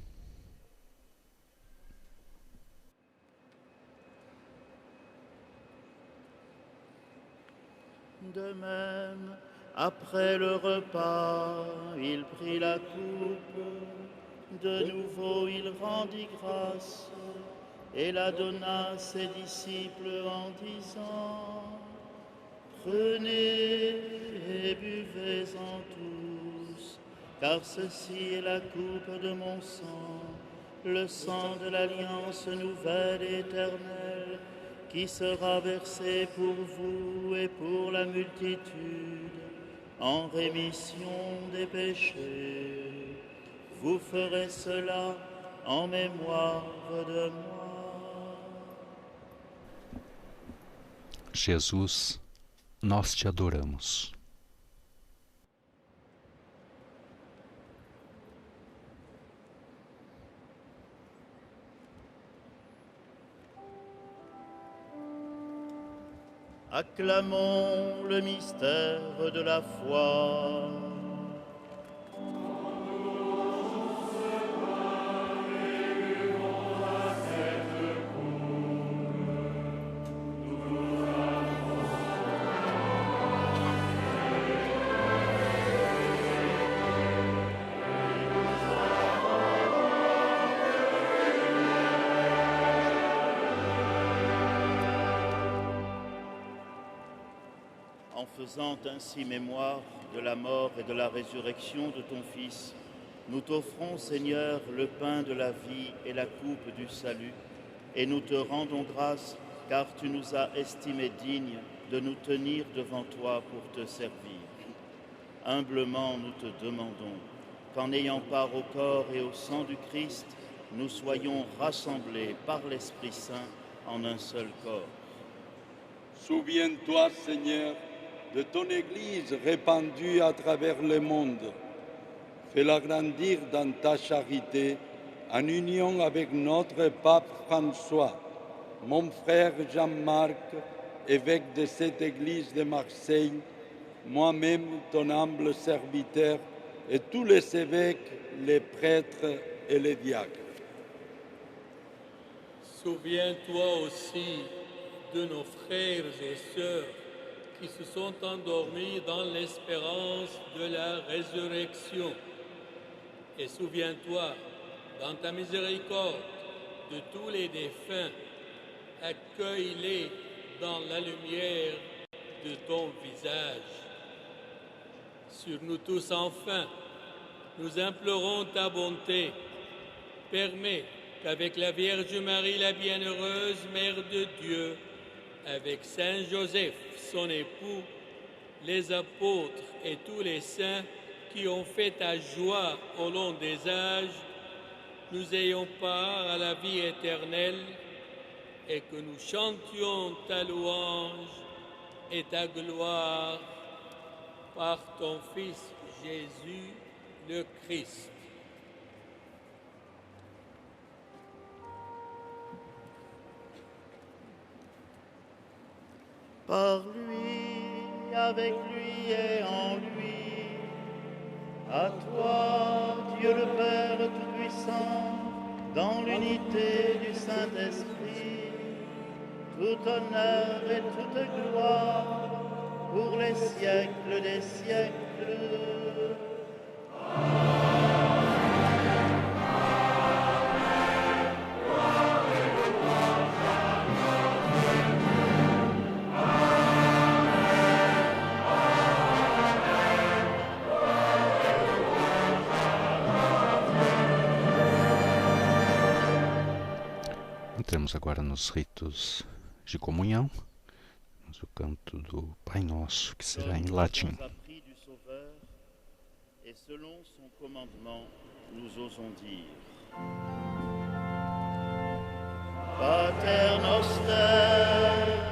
De même, après le repas, il prit la coupe, de nouveau il rendit grâce et la donna à ses disciples en disant: Prenez et buvez-en tous, car ceci est la coupe de mon sang, le sang de l'alliance nouvelle et éternelle, qui sera versé pour vous et pour la multitude, en rémission des péchés. Vous ferez cela en mémoire de moi. Jesus, nós te adoramos. Acclamons le mystère de la foi. En faisant ainsi mémoire de la mort et de la résurrection de ton Fils, Nous t'offrons, Seigneur, le pain de la vie et la coupe du salut, et nous te rendons grâce, car tu nous as estimés dignes de nous tenir devant toi pour te servir. Humblement, nous te demandons qu'en ayant part au corps et au sang du Christ, nous soyons rassemblés par l'Esprit Saint en un seul corps. Souviens-toi, Seigneur, de ton Église répandue à travers le monde. Fais-la grandir dans ta charité, en union avec notre pape François, mon frère Jean-Marc, évêque de cette Église de Marseille, moi-même, ton humble serviteur, et tous les évêques, les prêtres et les diacres. Souviens-toi aussi de nos frères et sœurs qui se sont endormis dans l'espérance de la résurrection. Et souviens-toi, dans ta miséricorde, de tous les défunts, accueille-les dans la lumière de ton visage. Sur nous tous, enfin, nous implorons ta bonté. Permets qu'avec la Vierge Marie, la bienheureuse Mère de Dieu, avec Saint Joseph, son époux, les apôtres et tous les saints qui ont fait ta joie au long des âges, nous ayons part à la vie éternelle et que nous chantions ta louange et ta gloire par ton Fils Jésus le Christ. Par lui, avec lui et en lui, à toi, Dieu le Père Tout-Puissant, dans l'unité du Saint-Esprit, tout honneur et toute gloire pour les siècles des siècles. Entramos agora nos ritos de comunhão, o canto do Pai Nosso, que será em latim. Et selon son commandement, nous osons dire: Pater Noster,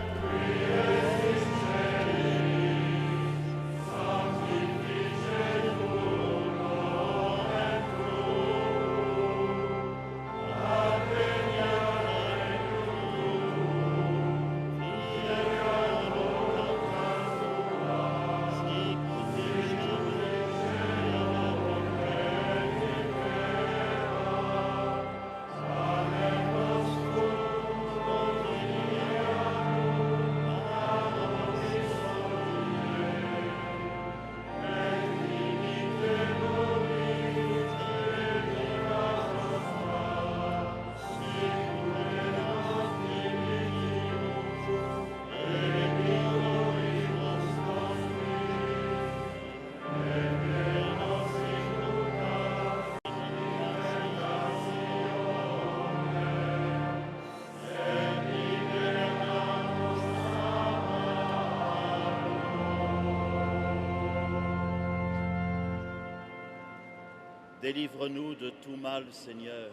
délivre-nous de tout mal, Seigneur,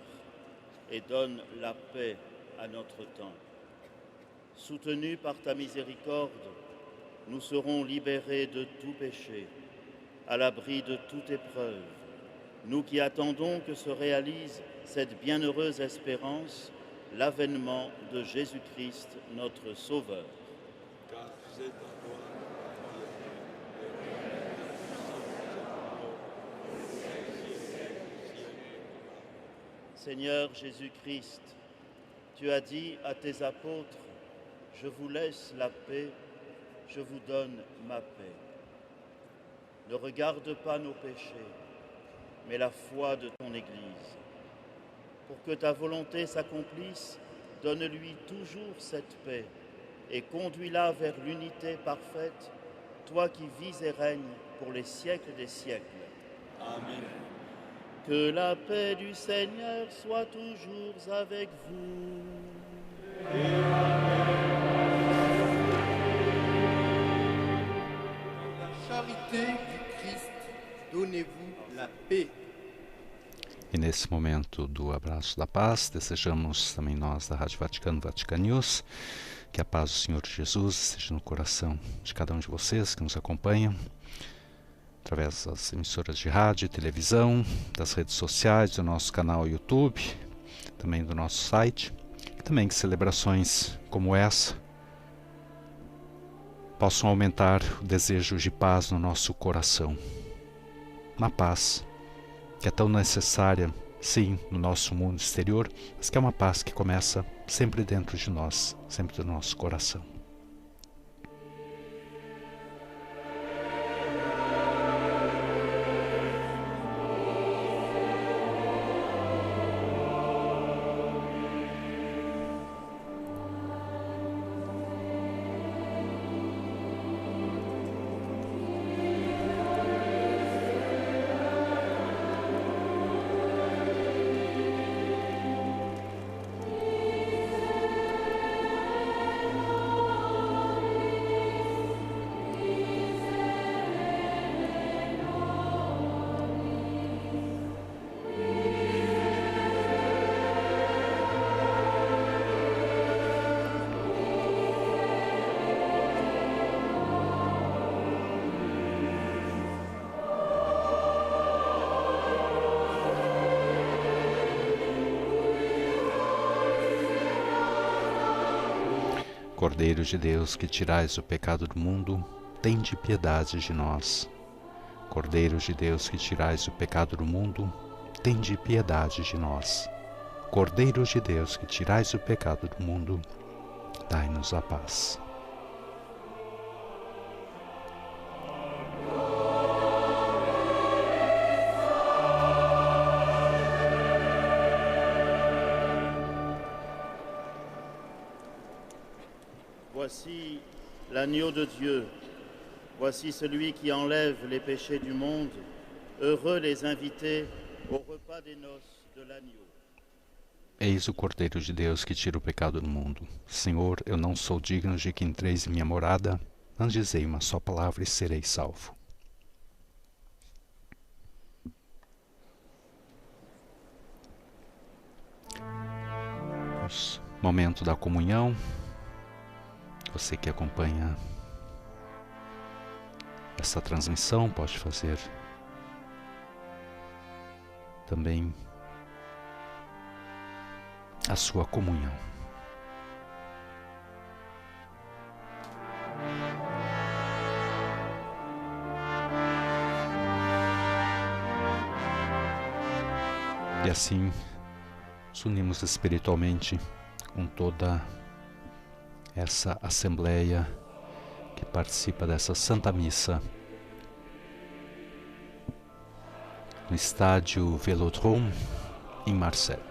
et donne la paix à notre temps. Soutenus par ta miséricorde, nous serons libérés de tout péché, à l'abri de toute épreuve. Nous qui attendons que se réalise cette bienheureuse espérance, l'avènement de Jésus-Christ, notre Sauveur. Seigneur Jésus-Christ, tu as dit à tes apôtres, « Je vous laisse la paix, je vous donne ma paix. » Ne regarde pas nos péchés, mais la foi de ton Église. Pour que ta volonté s'accomplisse, donne-lui toujours cette paix et conduis-la vers l'unité parfaite, toi qui vis et règnes pour les siècles des siècles. Amen. Que la paix du Seigneur soit toujours avec vous. Dans la charité du Christ, donnez-vous la paix. E nesse momento do abraço da paz, desejamos também nós da Rádio Vaticano, Vatican News, que a paz do Senhor Jesus esteja no coração de cada um de vocês que nos acompanham, através das emissoras de rádio e televisão, das redes sociais, do nosso canal YouTube, também do nosso site, e também que celebrações como essa possam aumentar o desejo de paz no nosso coração. Uma paz que é tão necessária, sim, no nosso mundo exterior, mas que é uma paz que começa sempre dentro de nós, sempre do nosso coração. Cordeiro de Deus, que tirais o pecado do mundo, tende piedade de nós. Cordeiro de Deus, que tirais o pecado do mundo, tende piedade de nós. Cordeiro de Deus, que tirais o pecado do mundo, dai-nos a paz. Voici l'agneau de Dieu, voici celui qui enlève les péchés du monde. Heureux les invités au repas des noces de l'agneau. Eis o Cordeiro de Deus que tira o pecado do mundo. Senhor, eu não sou digno de que entreis em minha morada, mas dizei uma só palavra e serei salvo. Momento da comunhão. Você que acompanha essa transmissão pode fazer também a sua comunhão. E assim nos unimos espiritualmente com toda essa assembleia que participa dessa Santa Missa no estádio Vélodrome em Marseille.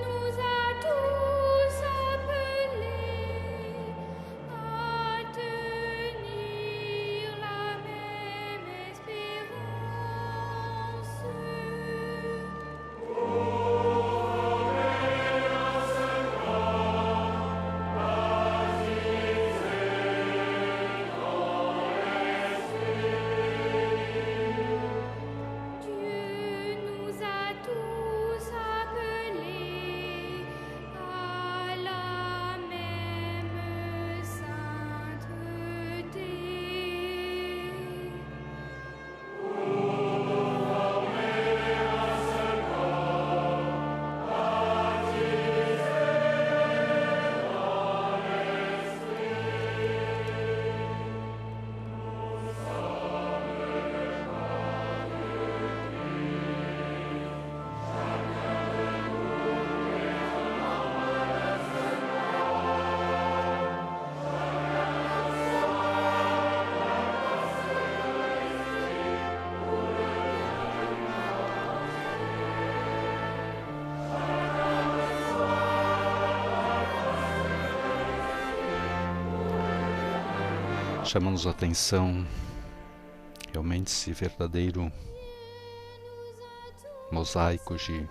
Nous a tous appelés à te chama-nos a atenção realmente esse verdadeiro mosaico de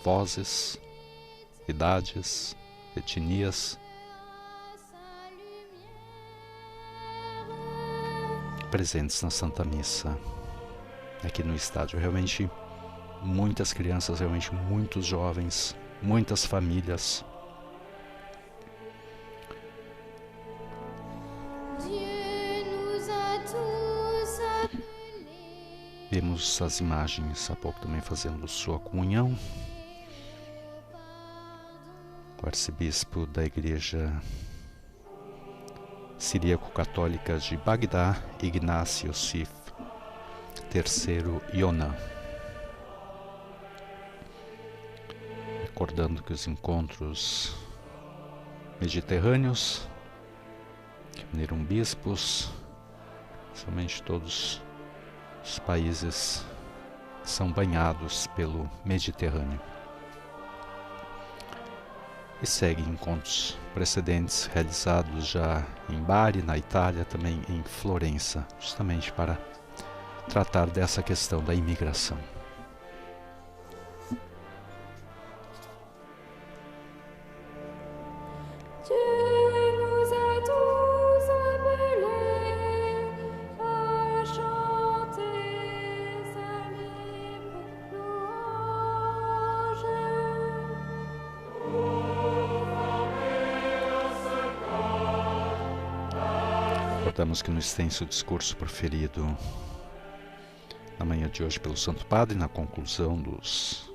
vozes, idades, etnias, presentes na Santa Missa aqui no estádio. Realmente muitas crianças, realmente muitos jovens, muitas famílias. Vimos as imagens há pouco também fazendo sua comunhão. O arcebispo da Igreja Siríaco-Católica de Bagdá, Ignácio Yosif III Yonah. Recordando que os encontros mediterrâneos que uniram bispos, somente todos os países são banhados pelo Mediterrâneo. E seguem encontros precedentes realizados já em Bari, na Itália, também em Florença, justamente para tratar dessa questão da imigração. Recordamos que no extenso discurso proferido na manhã de hoje pelo Santo Padre, na conclusão dos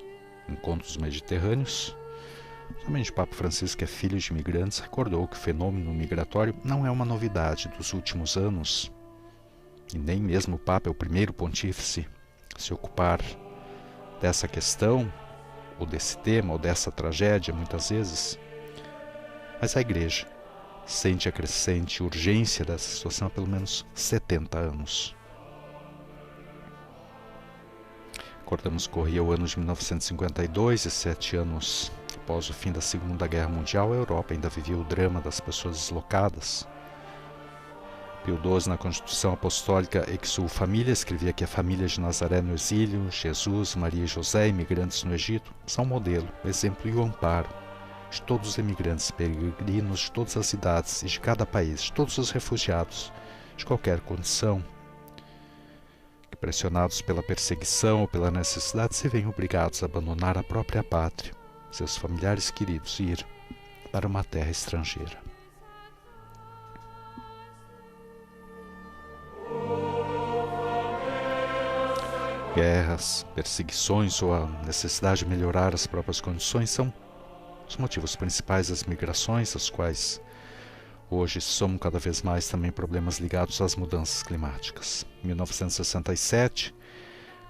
encontros mediterrâneos, somente o Papa Francisco, que é filho de imigrantes, recordou que o fenômeno migratório não é uma novidade dos últimos anos, e nem mesmo o Papa é o primeiro pontífice a se ocupar dessa questão, ou desse tema, ou dessa tragédia, muitas vezes, mas a Igreja sente a crescente urgência dessa situação há pelo menos 70 anos. Recordamos que corria o ano de 1952 e 7 anos após o fim da Segunda Guerra Mundial, a Europa ainda vivia o drama das pessoas deslocadas. Pio XII, na Constituição Apostólica Exul Família, escrevia que a família de Nazaré no exílio, Jesus, Maria e José, imigrantes no Egito, são modelo, exemplo e o amparo de todos os imigrantes peregrinos de todas as idades e de cada país, de todos os refugiados de qualquer condição, que pressionados pela perseguição ou pela necessidade se veem obrigados a abandonar a própria pátria, seus familiares queridos, e ir para uma terra estrangeira. Guerras, perseguições ou a necessidade de melhorar as próprias condições são os motivos principais das migrações, as quais hoje somam cada vez mais também problemas ligados às mudanças climáticas. Em 1967,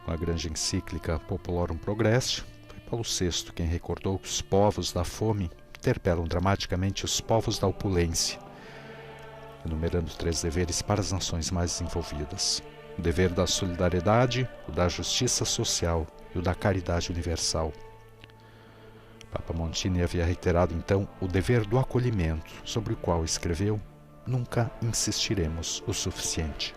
com a grande encíclica Populorum Progressio, foi Paulo VI quem recordou que os povos da fome interpelam dramaticamente os povos da opulência, enumerando 3 deveres para as nações mais desenvolvidas: o dever da solidariedade, o da justiça social e o da caridade universal. Papa Montini havia reiterado então o dever do acolhimento, sobre o qual escreveu: nunca insistiremos o suficiente.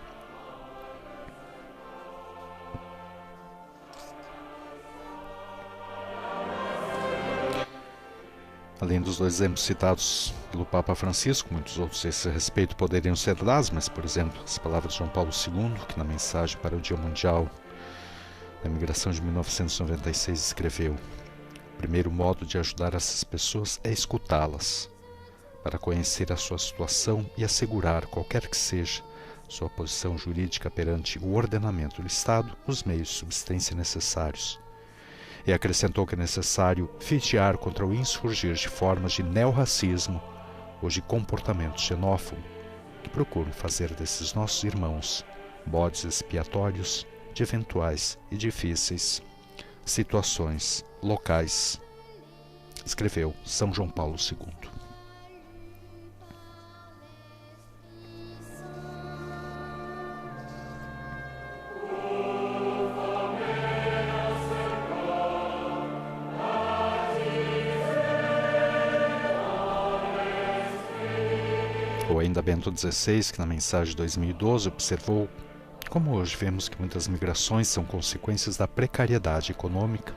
Além dos 2 exemplos citados pelo Papa Francisco, muitos outros a esse respeito poderiam ser dados, mas, por exemplo, as palavras de João Paulo II, que na mensagem para o Dia Mundial da Imigração de 1996 escreveu: o primeiro modo de ajudar essas pessoas é escutá-las, para conhecer a sua situação e assegurar, qualquer que seja sua posição jurídica perante o ordenamento do Estado, os meios de subsistência necessários. E acrescentou que é necessário vigiar contra o insurgir de formas de neorracismo ou de comportamento xenófobo, que procuram fazer desses nossos irmãos bodes expiatórios de eventuais e difíceis situações locais, escreveu São João Paulo II. O Foi ainda Bento XVI que, na mensagem de 2012, observou como hoje vemos que muitas migrações são consequências da precariedade econômica,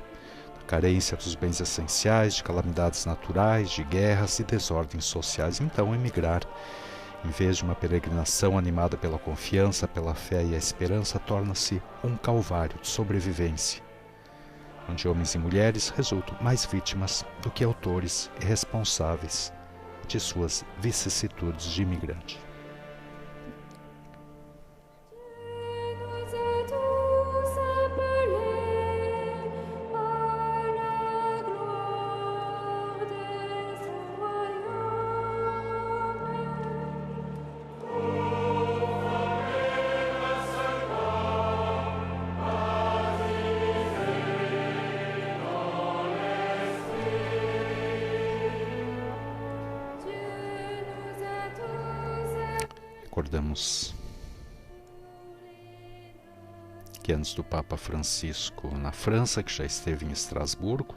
da carência dos bens essenciais, de calamidades naturais, de guerras e desordens sociais. Então, emigrar, em vez de uma peregrinação animada pela confiança, pela fé e a esperança, torna-se um calvário de sobrevivência, onde homens e mulheres resultam mais vítimas do que autores e responsáveis de suas vicissitudes de imigrante. Recordamos que antes do Papa Francisco na França, que já esteve em Estrasburgo,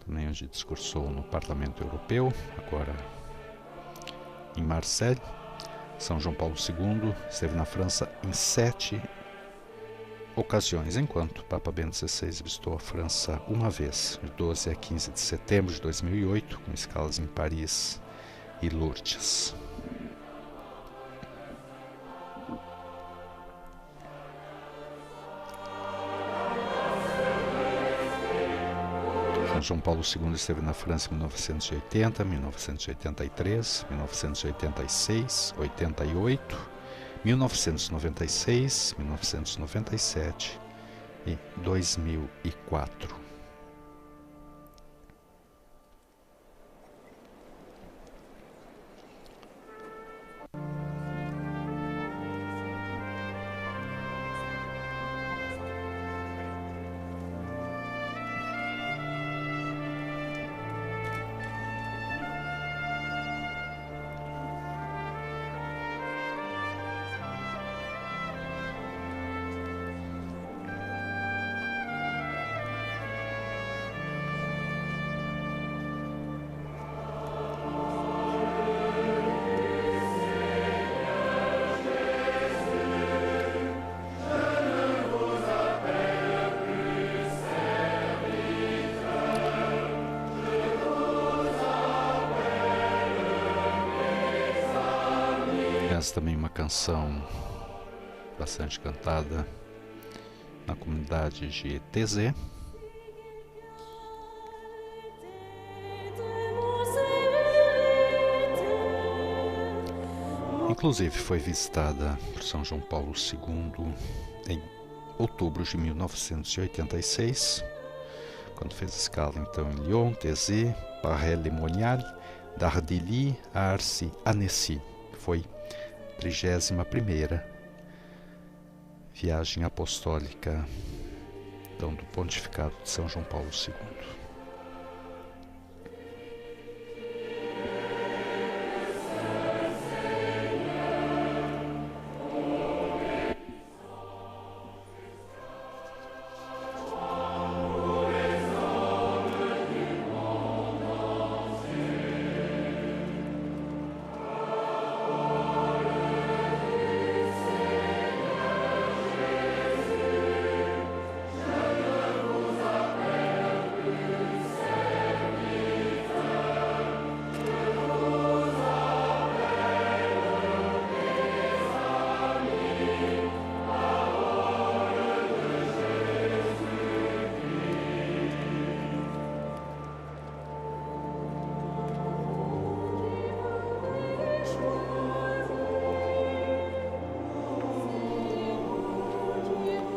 também onde discursou no Parlamento Europeu, agora em Marseille, São João Paulo II esteve na França em 7 ocasiões, enquanto o Papa Bento XVI visitou a França uma vez, de 12 a 15 de setembro de 2008, com escalas em Paris e Lourdes. João Paulo II esteve na França em 1980, 1983, 1986, 88, 1996, 1997 e 2004. Também uma canção bastante cantada na comunidade de TZ. Inclusive foi visitada por São João Paulo II em outubro de 1986, quando fez escala então em Lyon, TZ, Paray-le-Monial, Dardilly, Arce, Annecy. Foi 31ª viagem apostólica então, do pontificado de São João Paulo II.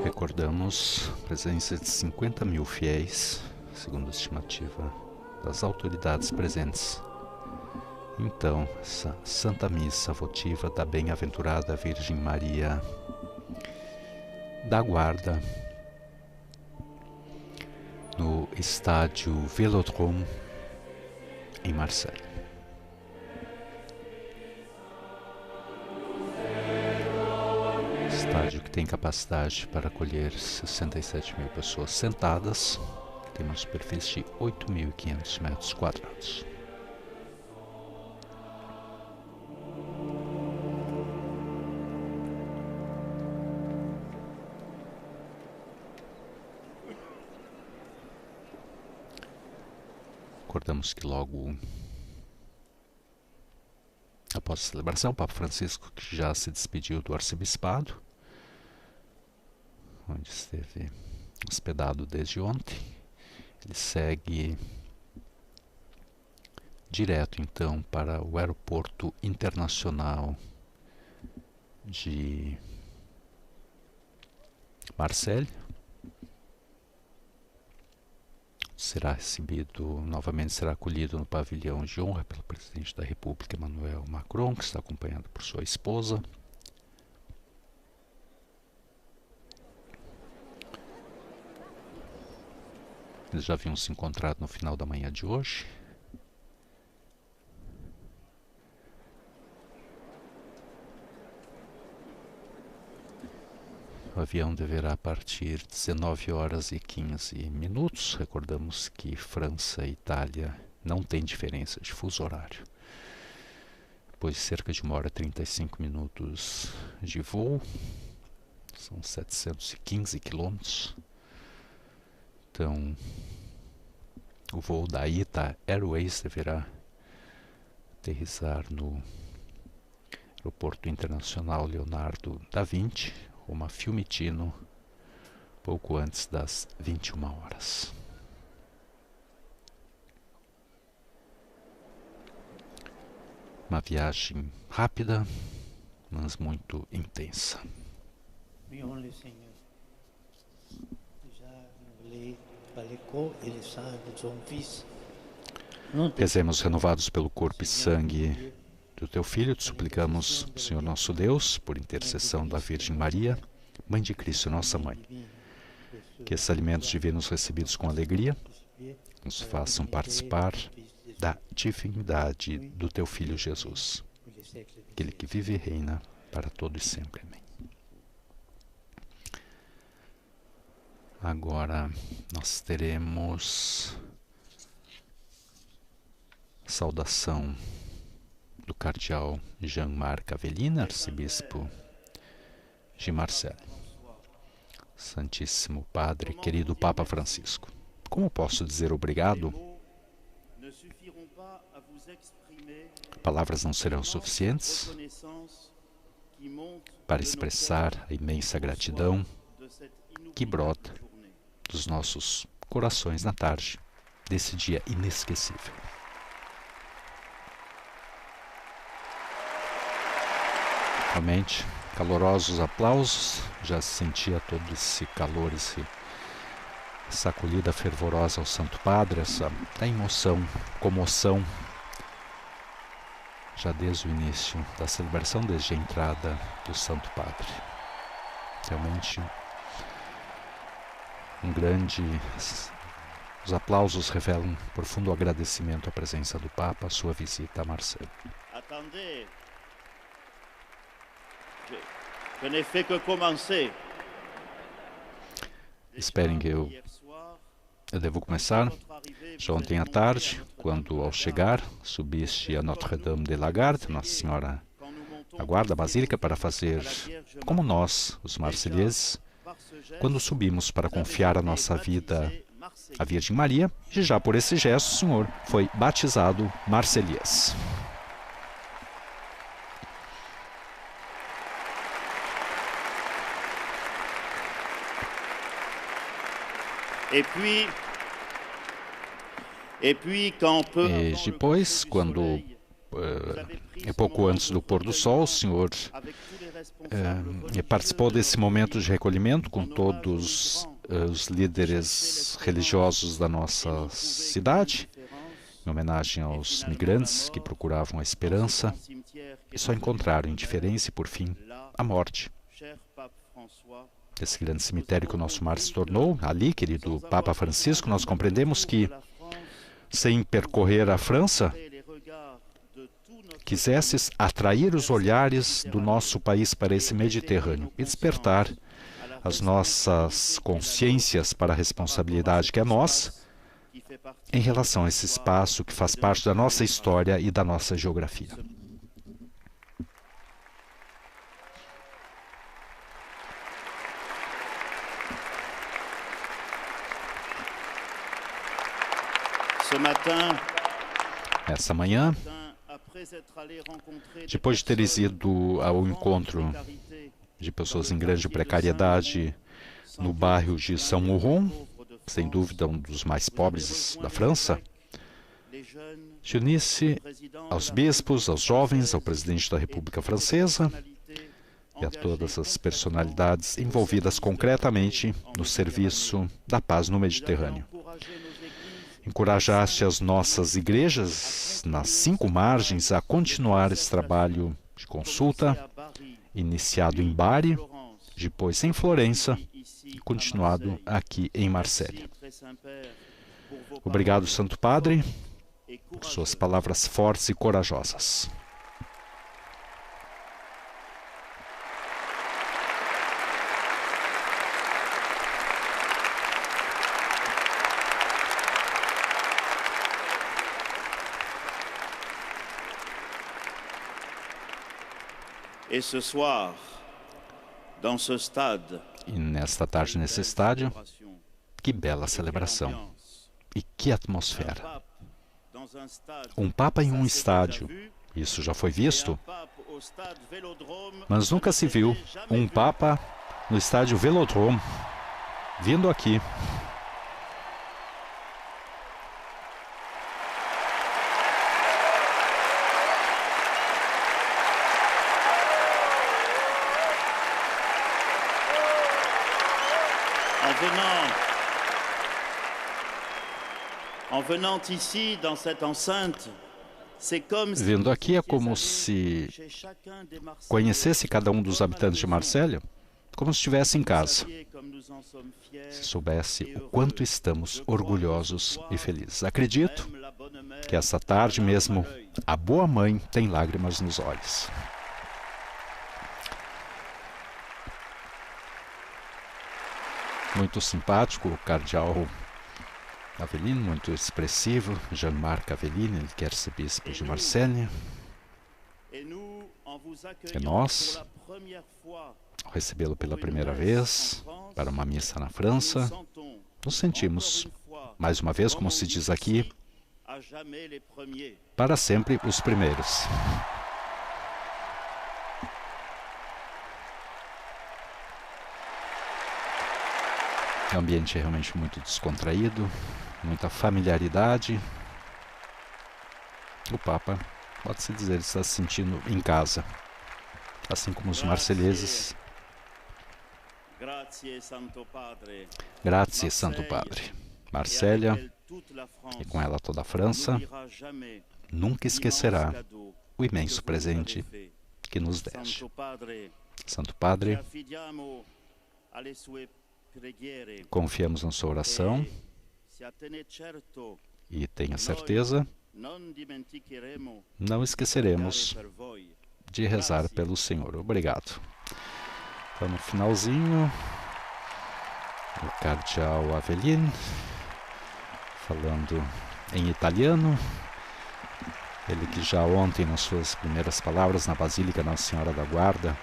Recordamos a presença de 50 mil fiéis, segundo a estimativa das autoridades presentes. Então, essa Santa Missa votiva da Bem-aventurada Virgem Maria da Guarda no estádio Vélodrome em Marseille. Estádio que tem capacidade para acolher 67 mil pessoas sentadas, tem uma superfície de 8.500 metros quadrados. Aguardamos que logo, após a celebração, o Papa Francisco, que já se despediu do arcebispado, onde esteve hospedado desde ontem, ele segue direto então para o aeroporto internacional de Marseille. Será recebido, novamente será acolhido no pavilhão de honra pelo presidente da República, Emmanuel Macron, que está acompanhado por sua esposa. Eles já haviam se encontrado no final da manhã de hoje. O avião deverá partir 19 horas e 15 minutos. Recordamos que França e Itália não têm diferença de fuso horário. Depois de cerca de 1 hora e 35 minutos de voo, são 715 quilômetros. Então, o voo da ITA Airways deverá aterrissar no Aeroporto Internacional Leonardo da Vinci, Roma Fiumicino, pouco antes das 21 horas. Uma viagem rápida, mas muito intensa. Rezemos renovados pelo corpo e sangue do teu Filho, te suplicamos, Senhor nosso Deus, por intercessão da Virgem Maria, Mãe de Cristo, nossa Mãe, que esses alimentos divinos recebidos com alegria nos façam participar da divindade do teu Filho Jesus, aquele que vive e reina para todo e sempre. Amém. Agora nós teremos saudação do cardeal Jean-Marc Aveline, arcebispo de Marseille. Santíssimo Padre, querido Papa Francisco, como posso dizer obrigado? Palavras não serão suficientes para expressar a imensa gratidão que brota dos nossos corações na tarde desse dia inesquecível. Realmente, calorosos aplausos, já se sentia todo esse calor, essa acolhida fervorosa ao Santo Padre, essa emoção, comoção, já desde o início da celebração, desde a entrada do Santo Padre. Realmente, os aplausos revelam um profundo agradecimento à presença do Papa, à sua visita a Marseille. Attendez. Je n'ai fait que commencer. Esperem que eu devo começar. Já ontem à tarde, quando ao chegar, subiste a Notre-Dame de la Garde, Nossa Senhora aguarda a Basílica, para fazer como nós, os marselheses, quando subimos para confiar a nossa vida à Virgem Maria, e já por esse gesto o Senhor foi batizado marselhês. E depois, quando pouco antes do pôr do sol, o Senhor participou desse momento de recolhimento com todos os líderes religiosos da nossa cidade, em homenagem aos migrantes que procuravam a esperança e só encontraram indiferença e, por fim, a morte. Esse grande cemitério que o nosso mar se tornou, ali, querido Papa Francisco, nós compreendemos que, sem percorrer a França, quisesses atrair os olhares do nosso país para esse Mediterrâneo e despertar as nossas consciências para a responsabilidade que é nossa em relação a esse espaço que faz parte da nossa história e da nossa geografia. Essa manhã, depois de teres ido ao encontro de pessoas em grande precariedade no bairro de Saint-Mauron, sem dúvida um dos mais pobres da França, te unisse aos bispos, aos jovens, ao presidente da República Francesa e a todas as personalidades envolvidas concretamente no serviço da paz no Mediterrâneo. Encorajaste as nossas igrejas nas 5 margens a continuar esse trabalho de consulta, iniciado em Bari, depois em Florença e continuado aqui em Marselha. Obrigado, Santo Padre, por suas palavras fortes e corajosas. Et ce soir, dans ce stade, E nesta tarde, nesse estádio, que bela celebração e que atmosfera. Um Papa em um estádio, isso já foi visto, mas nunca se viu um Papa no estádio Velodrome, vindo aqui. En venant ici, dans cette enceinte, c'est comme si Vindo aqui é como se conhecesse cada um dos habitantes de Marselha, como se estivesse em casa. Se soubesse o quanto estamos orgulhosos e felizes. Acredito que essa tarde mesmo a boa mãe tem lágrimas nos olhos. Muito simpático o cardeal Aveline, muito expressivo, Jean-Marc Aveline, ele quer ser bispo de Marselha. E nós, ao recebê-lo pela primeira vez para uma missa na França, nos sentimos, mais uma vez, como se diz aqui, para sempre os primeiros. O ambiente é realmente muito descontraído, muita familiaridade. O Papa, pode-se dizer, está se sentindo em casa, assim como os marselheses. Grazie, Santo Padre. Marselha, e com ela toda a França, nunca esquecerá o imenso presente que nos deste. Santo Padre, confiamos na sua oração e tenha certeza, não esqueceremos de rezar pelo Senhor. Obrigado. Então, no finalzinho, o cardeal Aveline, falando em italiano, ele que já ontem, nas suas primeiras palavras na Basílica Nossa Senhora da Guarda,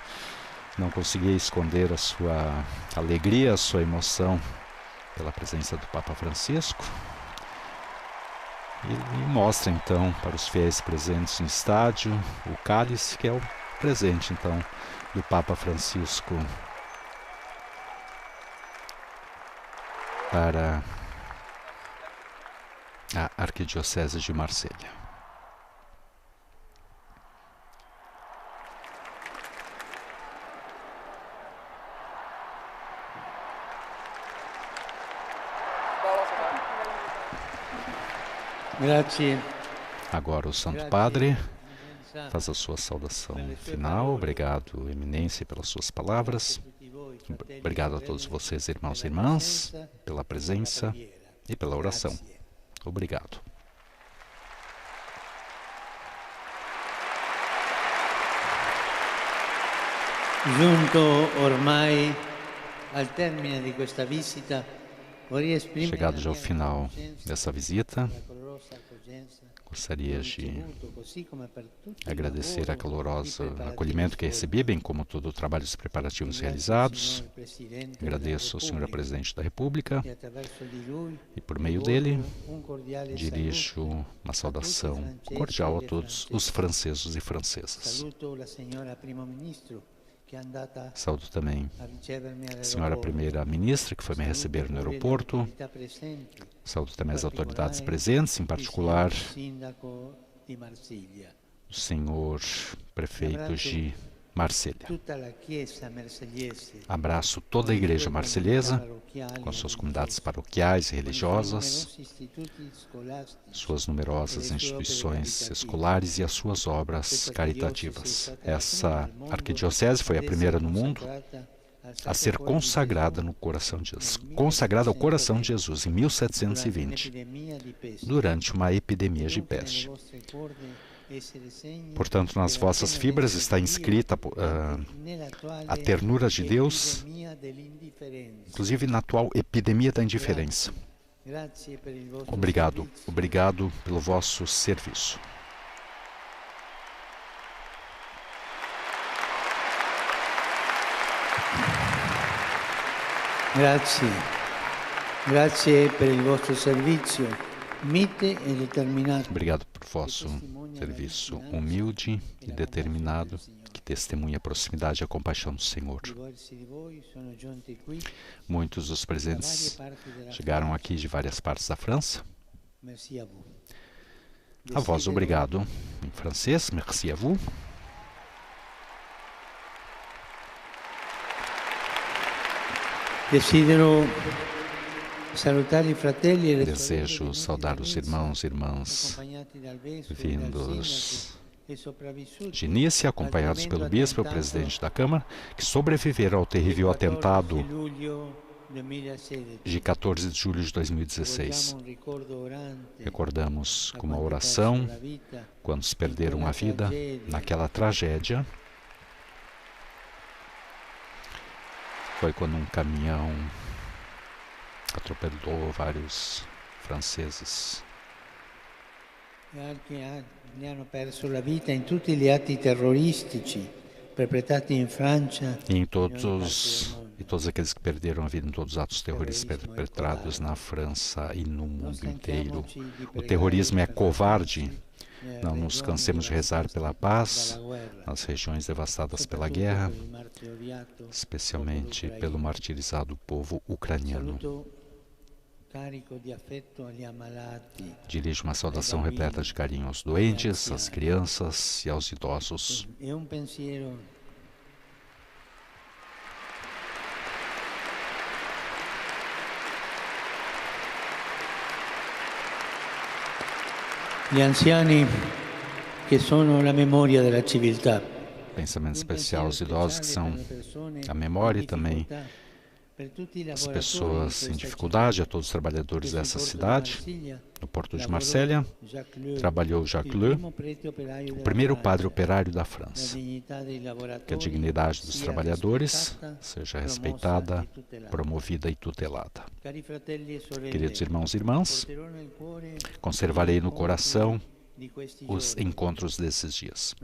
não conseguia esconder a sua alegria, a sua emoção pela presença do Papa Francisco. Ele mostra então para os fiéis presentes no estádio o cálice, que é o presente então do Papa Francisco para a Arquidiocese de Marselha. Grazie. Agora o Santo Padre faz a sua saudação final. Obrigado, Eminência, pelas suas palavras. Obrigado a todos vocês, irmãos e irmãs, pela presença e pela oração. Obrigado. Giunto ormai al termine di questa visita, Chegado já ao final dessa visita, Gostaria de agradecer a calorosa acolhimento que recebi, bem como todo o trabalho dos preparativos realizados. Agradeço ao senhor presidente da República e, por meio dele, dirijo uma saudação cordial a todos os franceses e francesas. Saúdo também a senhora primeira-ministra, que foi me receber no aeroporto. Saúdo também as autoridades presentes, em particular o senhor prefeito de Marselha. Abraço toda a igreja marselhesa, com suas comunidades paroquiais e religiosas, suas numerosas instituições escolares e as suas obras caritativas. Essa arquidiocese foi a primeira no mundo a ser consagrada no coração de Jesus, consagrada ao coração de Jesus em 1720, durante uma epidemia de peste. Portanto, nas vossas fibras está inscrita a ternura de Deus, inclusive na atual epidemia da indiferença. Obrigado, obrigado pelo vosso serviço. Grazie, grazie per il vostro servizio mite e determinato. Obrigado por vosso serviço humilde e determinado, que testemunha a proximidade e a compaixão do Senhor. Muitos dos presentes chegaram aqui de várias partes da França. A vós, obrigado. Em francês, merci à vous. Desejo saudar os irmãos e irmãs vindos de Nice, acompanhados pelo bispo e o presidente da Câmara, que sobreviveram ao terrível atentado de 14 de julho de 2016. Recordamos com uma oração quantos perderam a vida naquela tragédia. Foi quando um caminhão atropelou vários franceses. Ne hanno perso la vita in tutti gli atti terroristici perpetrati in Francia. E todos aqueles que perderam a vida em todos os atos terroristas perpetrados na França e no mundo inteiro. O terrorismo é covarde. Não nos cansemos de rezar pela paz nas regiões devastadas pela guerra, especialmente pelo martirizado povo ucraniano. Dirijo uma saudação repleta de carinho aos doentes, às crianças e aos idosos. Gli anziani che sono la memoria della civiltà. Pensamento especial aos idosos, que são a memória, e também as pessoas em dificuldade, a todos os trabalhadores dessa cidade. No porto de Marselha, trabalhou Jacques Leu, o primeiro padre operário da França. Que a dignidade dos trabalhadores seja respeitada, promovida e tutelada. Queridos irmãos e irmãs, conservarei no coração os encontros desses dias.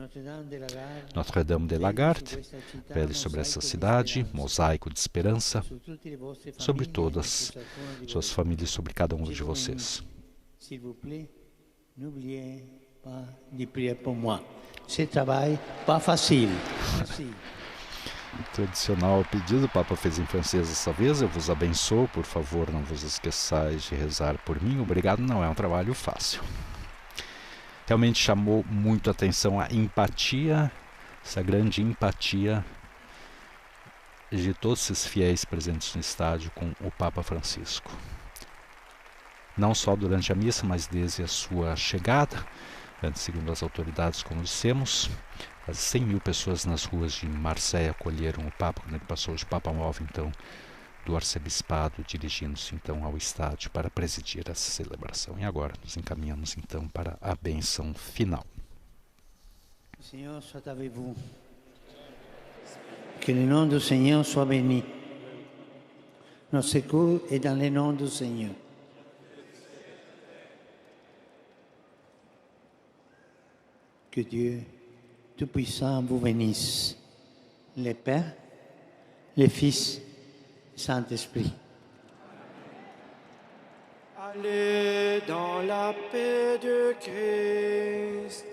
Notre-Dame de la Garde vele sobre essa cidade, mosaico de esperança, sobre todas suas famílias, sobre cada um de vocês. Tradicional pedido, o Papa fez em francês dessa vez: eu vos abençoo, por favor, não vos esqueçais de rezar por mim. Obrigado, não é um trabalho fácil. Realmente chamou muito a atenção a empatia, essa grande empatia de todos esses fiéis presentes no estádio com o Papa Francisco. Não só durante a missa, mas desde a sua chegada, segundo as autoridades, como dissemos, quase 100 mil pessoas nas ruas de Marselha acolheram o Papa, quando ele passou de Papa Móvel, então, do arcebispado, dirigindo-se então ao estádio para presidir essa celebração. E agora nos encaminhamos então para a bênção final. Senhor soit avec vous. Que le nom du Seigneur soit béni. Notre secours est dans le nom du Seigneur. Que Dieu Tout-Puissant vous bénisse, le Père, le Fils, le Saint-Esprit. Allez dans la paix de Christ.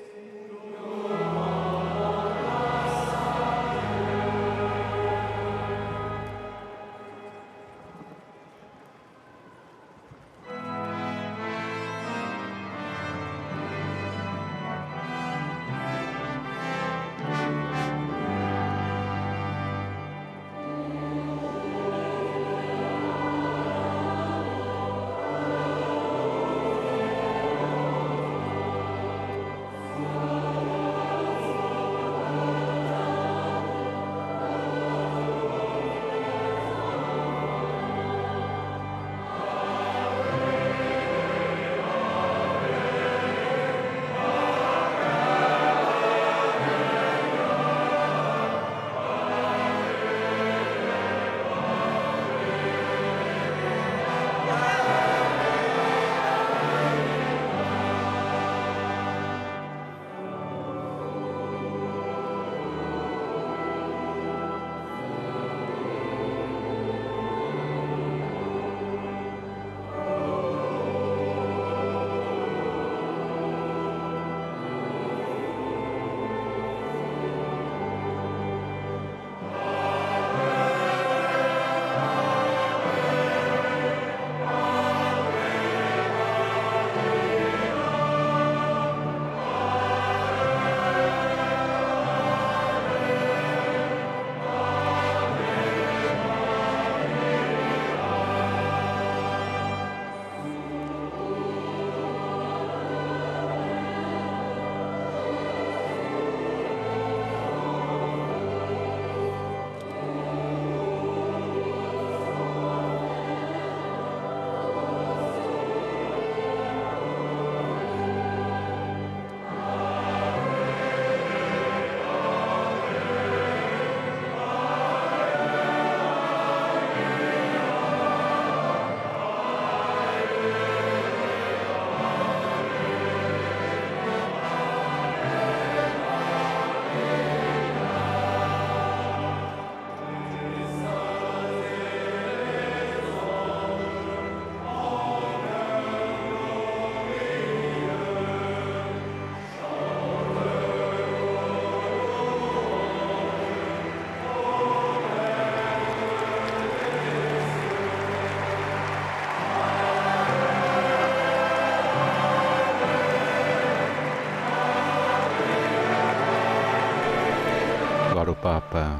Agora o Papa,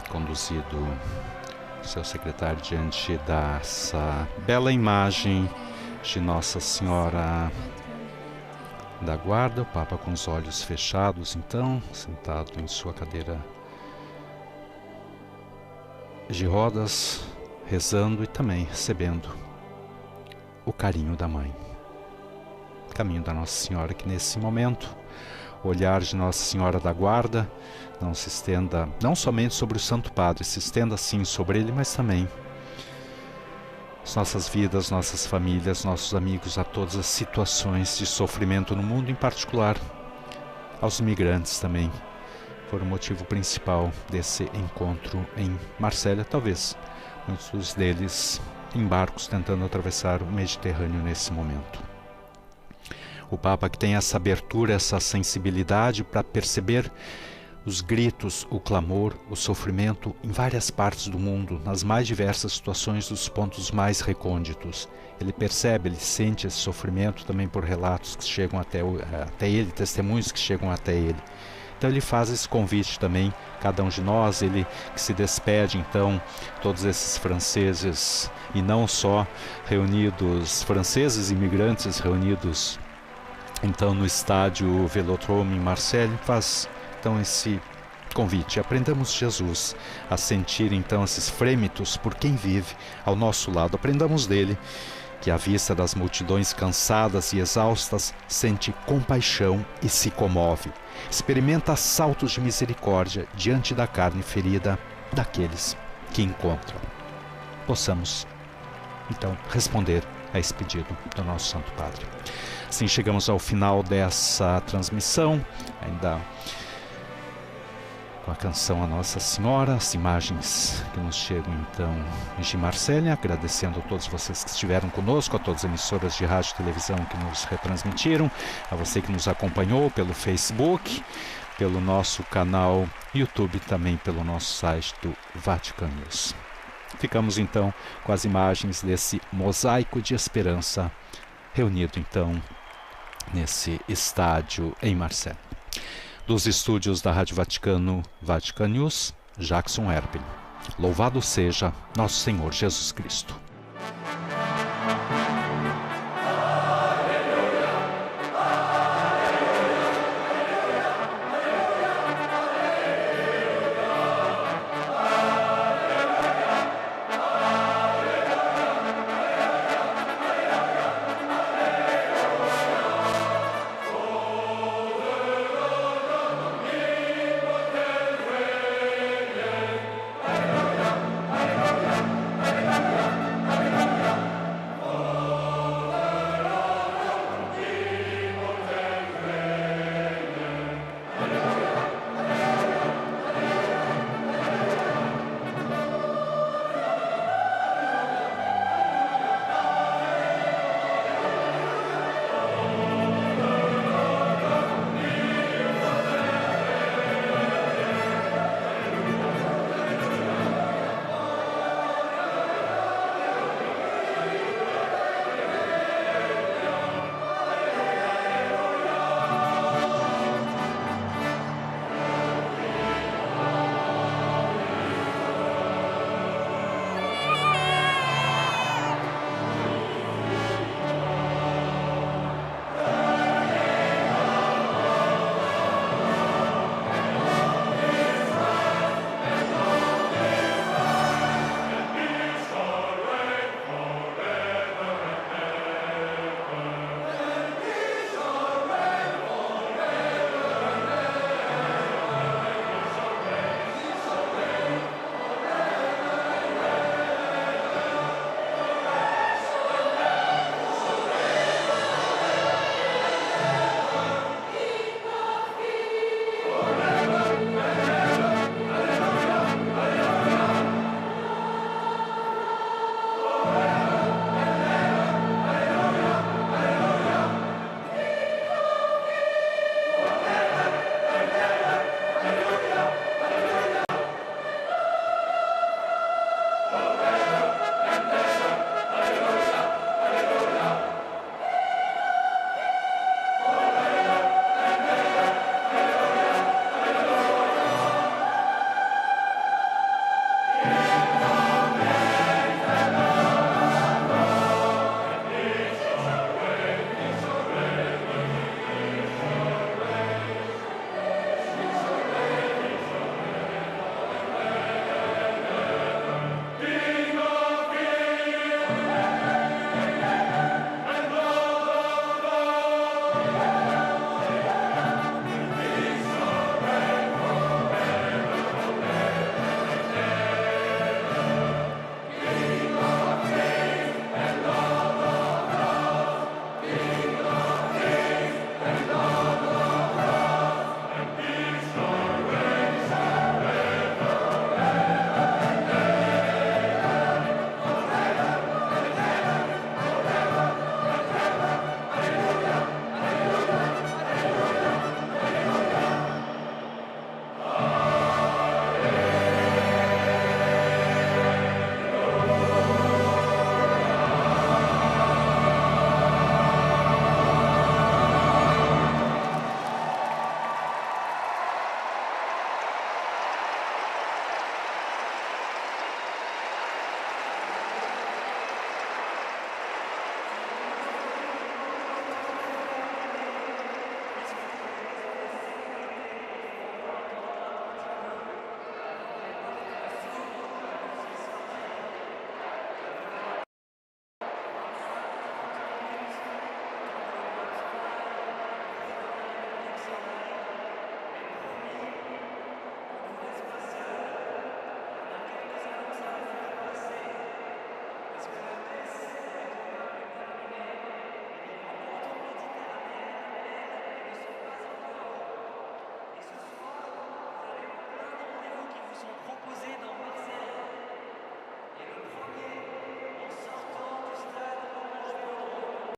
conduzido seu secretário diante dessa bela imagem de Nossa Senhora da Guarda, o Papa com os olhos fechados, então, sentado em sua cadeira de rodas, rezando e também recebendo o carinho da Mãe. Caminho da Nossa Senhora, que nesse momento o olhar de Nossa Senhora da Guarda não se estenda, não somente sobre o Santo Padre, se estenda sim sobre ele, mas também as nossas vidas, nossas famílias, nossos amigos, a todas as situações de sofrimento no mundo, em particular aos imigrantes também. Foi o motivo principal desse encontro em Marsella, talvez muitos deles em barcos tentando atravessar o Mediterrâneo nesse momento. O Papa que tem essa abertura, essa sensibilidade para perceber os gritos, o clamor, o sofrimento em várias partes do mundo, nas mais diversas situações dos pontos mais recônditos. Ele percebe, ele sente esse sofrimento também por relatos que chegam até ele, testemunhos que chegam até ele. Então ele faz esse convite também, cada um de nós, ele que se despede então, todos esses franceses, e não só reunidos, franceses imigrantes reunidos então no estádio Velodrome em Marseille, faz então esse convite. Aprendamos Jesus a sentir então esses frêmitos por quem vive ao nosso lado. Aprendamos dele, que à vista das multidões cansadas e exaustas, sente compaixão e se comove. Experimenta saltos de misericórdia diante da carne ferida daqueles que encontram. Possamos então responder a esse pedido do nosso Santo Padre. Assim chegamos ao final dessa transmissão, ainda com a canção A Nossa Senhora, as imagens que nos chegam então de Marsella, agradecendo a todos vocês que estiveram conosco, a todas as emissoras de rádio e televisão que nos retransmitiram, a você que nos acompanhou pelo Facebook, pelo nosso canal YouTube, também pelo nosso site do Vatican News. Ficamos então com as imagens desse mosaico de esperança reunido então nesse estádio em Marsella. Dos estúdios da Rádio Vaticano, Vatican News, Jackson Erpin. Louvado seja nosso Senhor Jesus Cristo.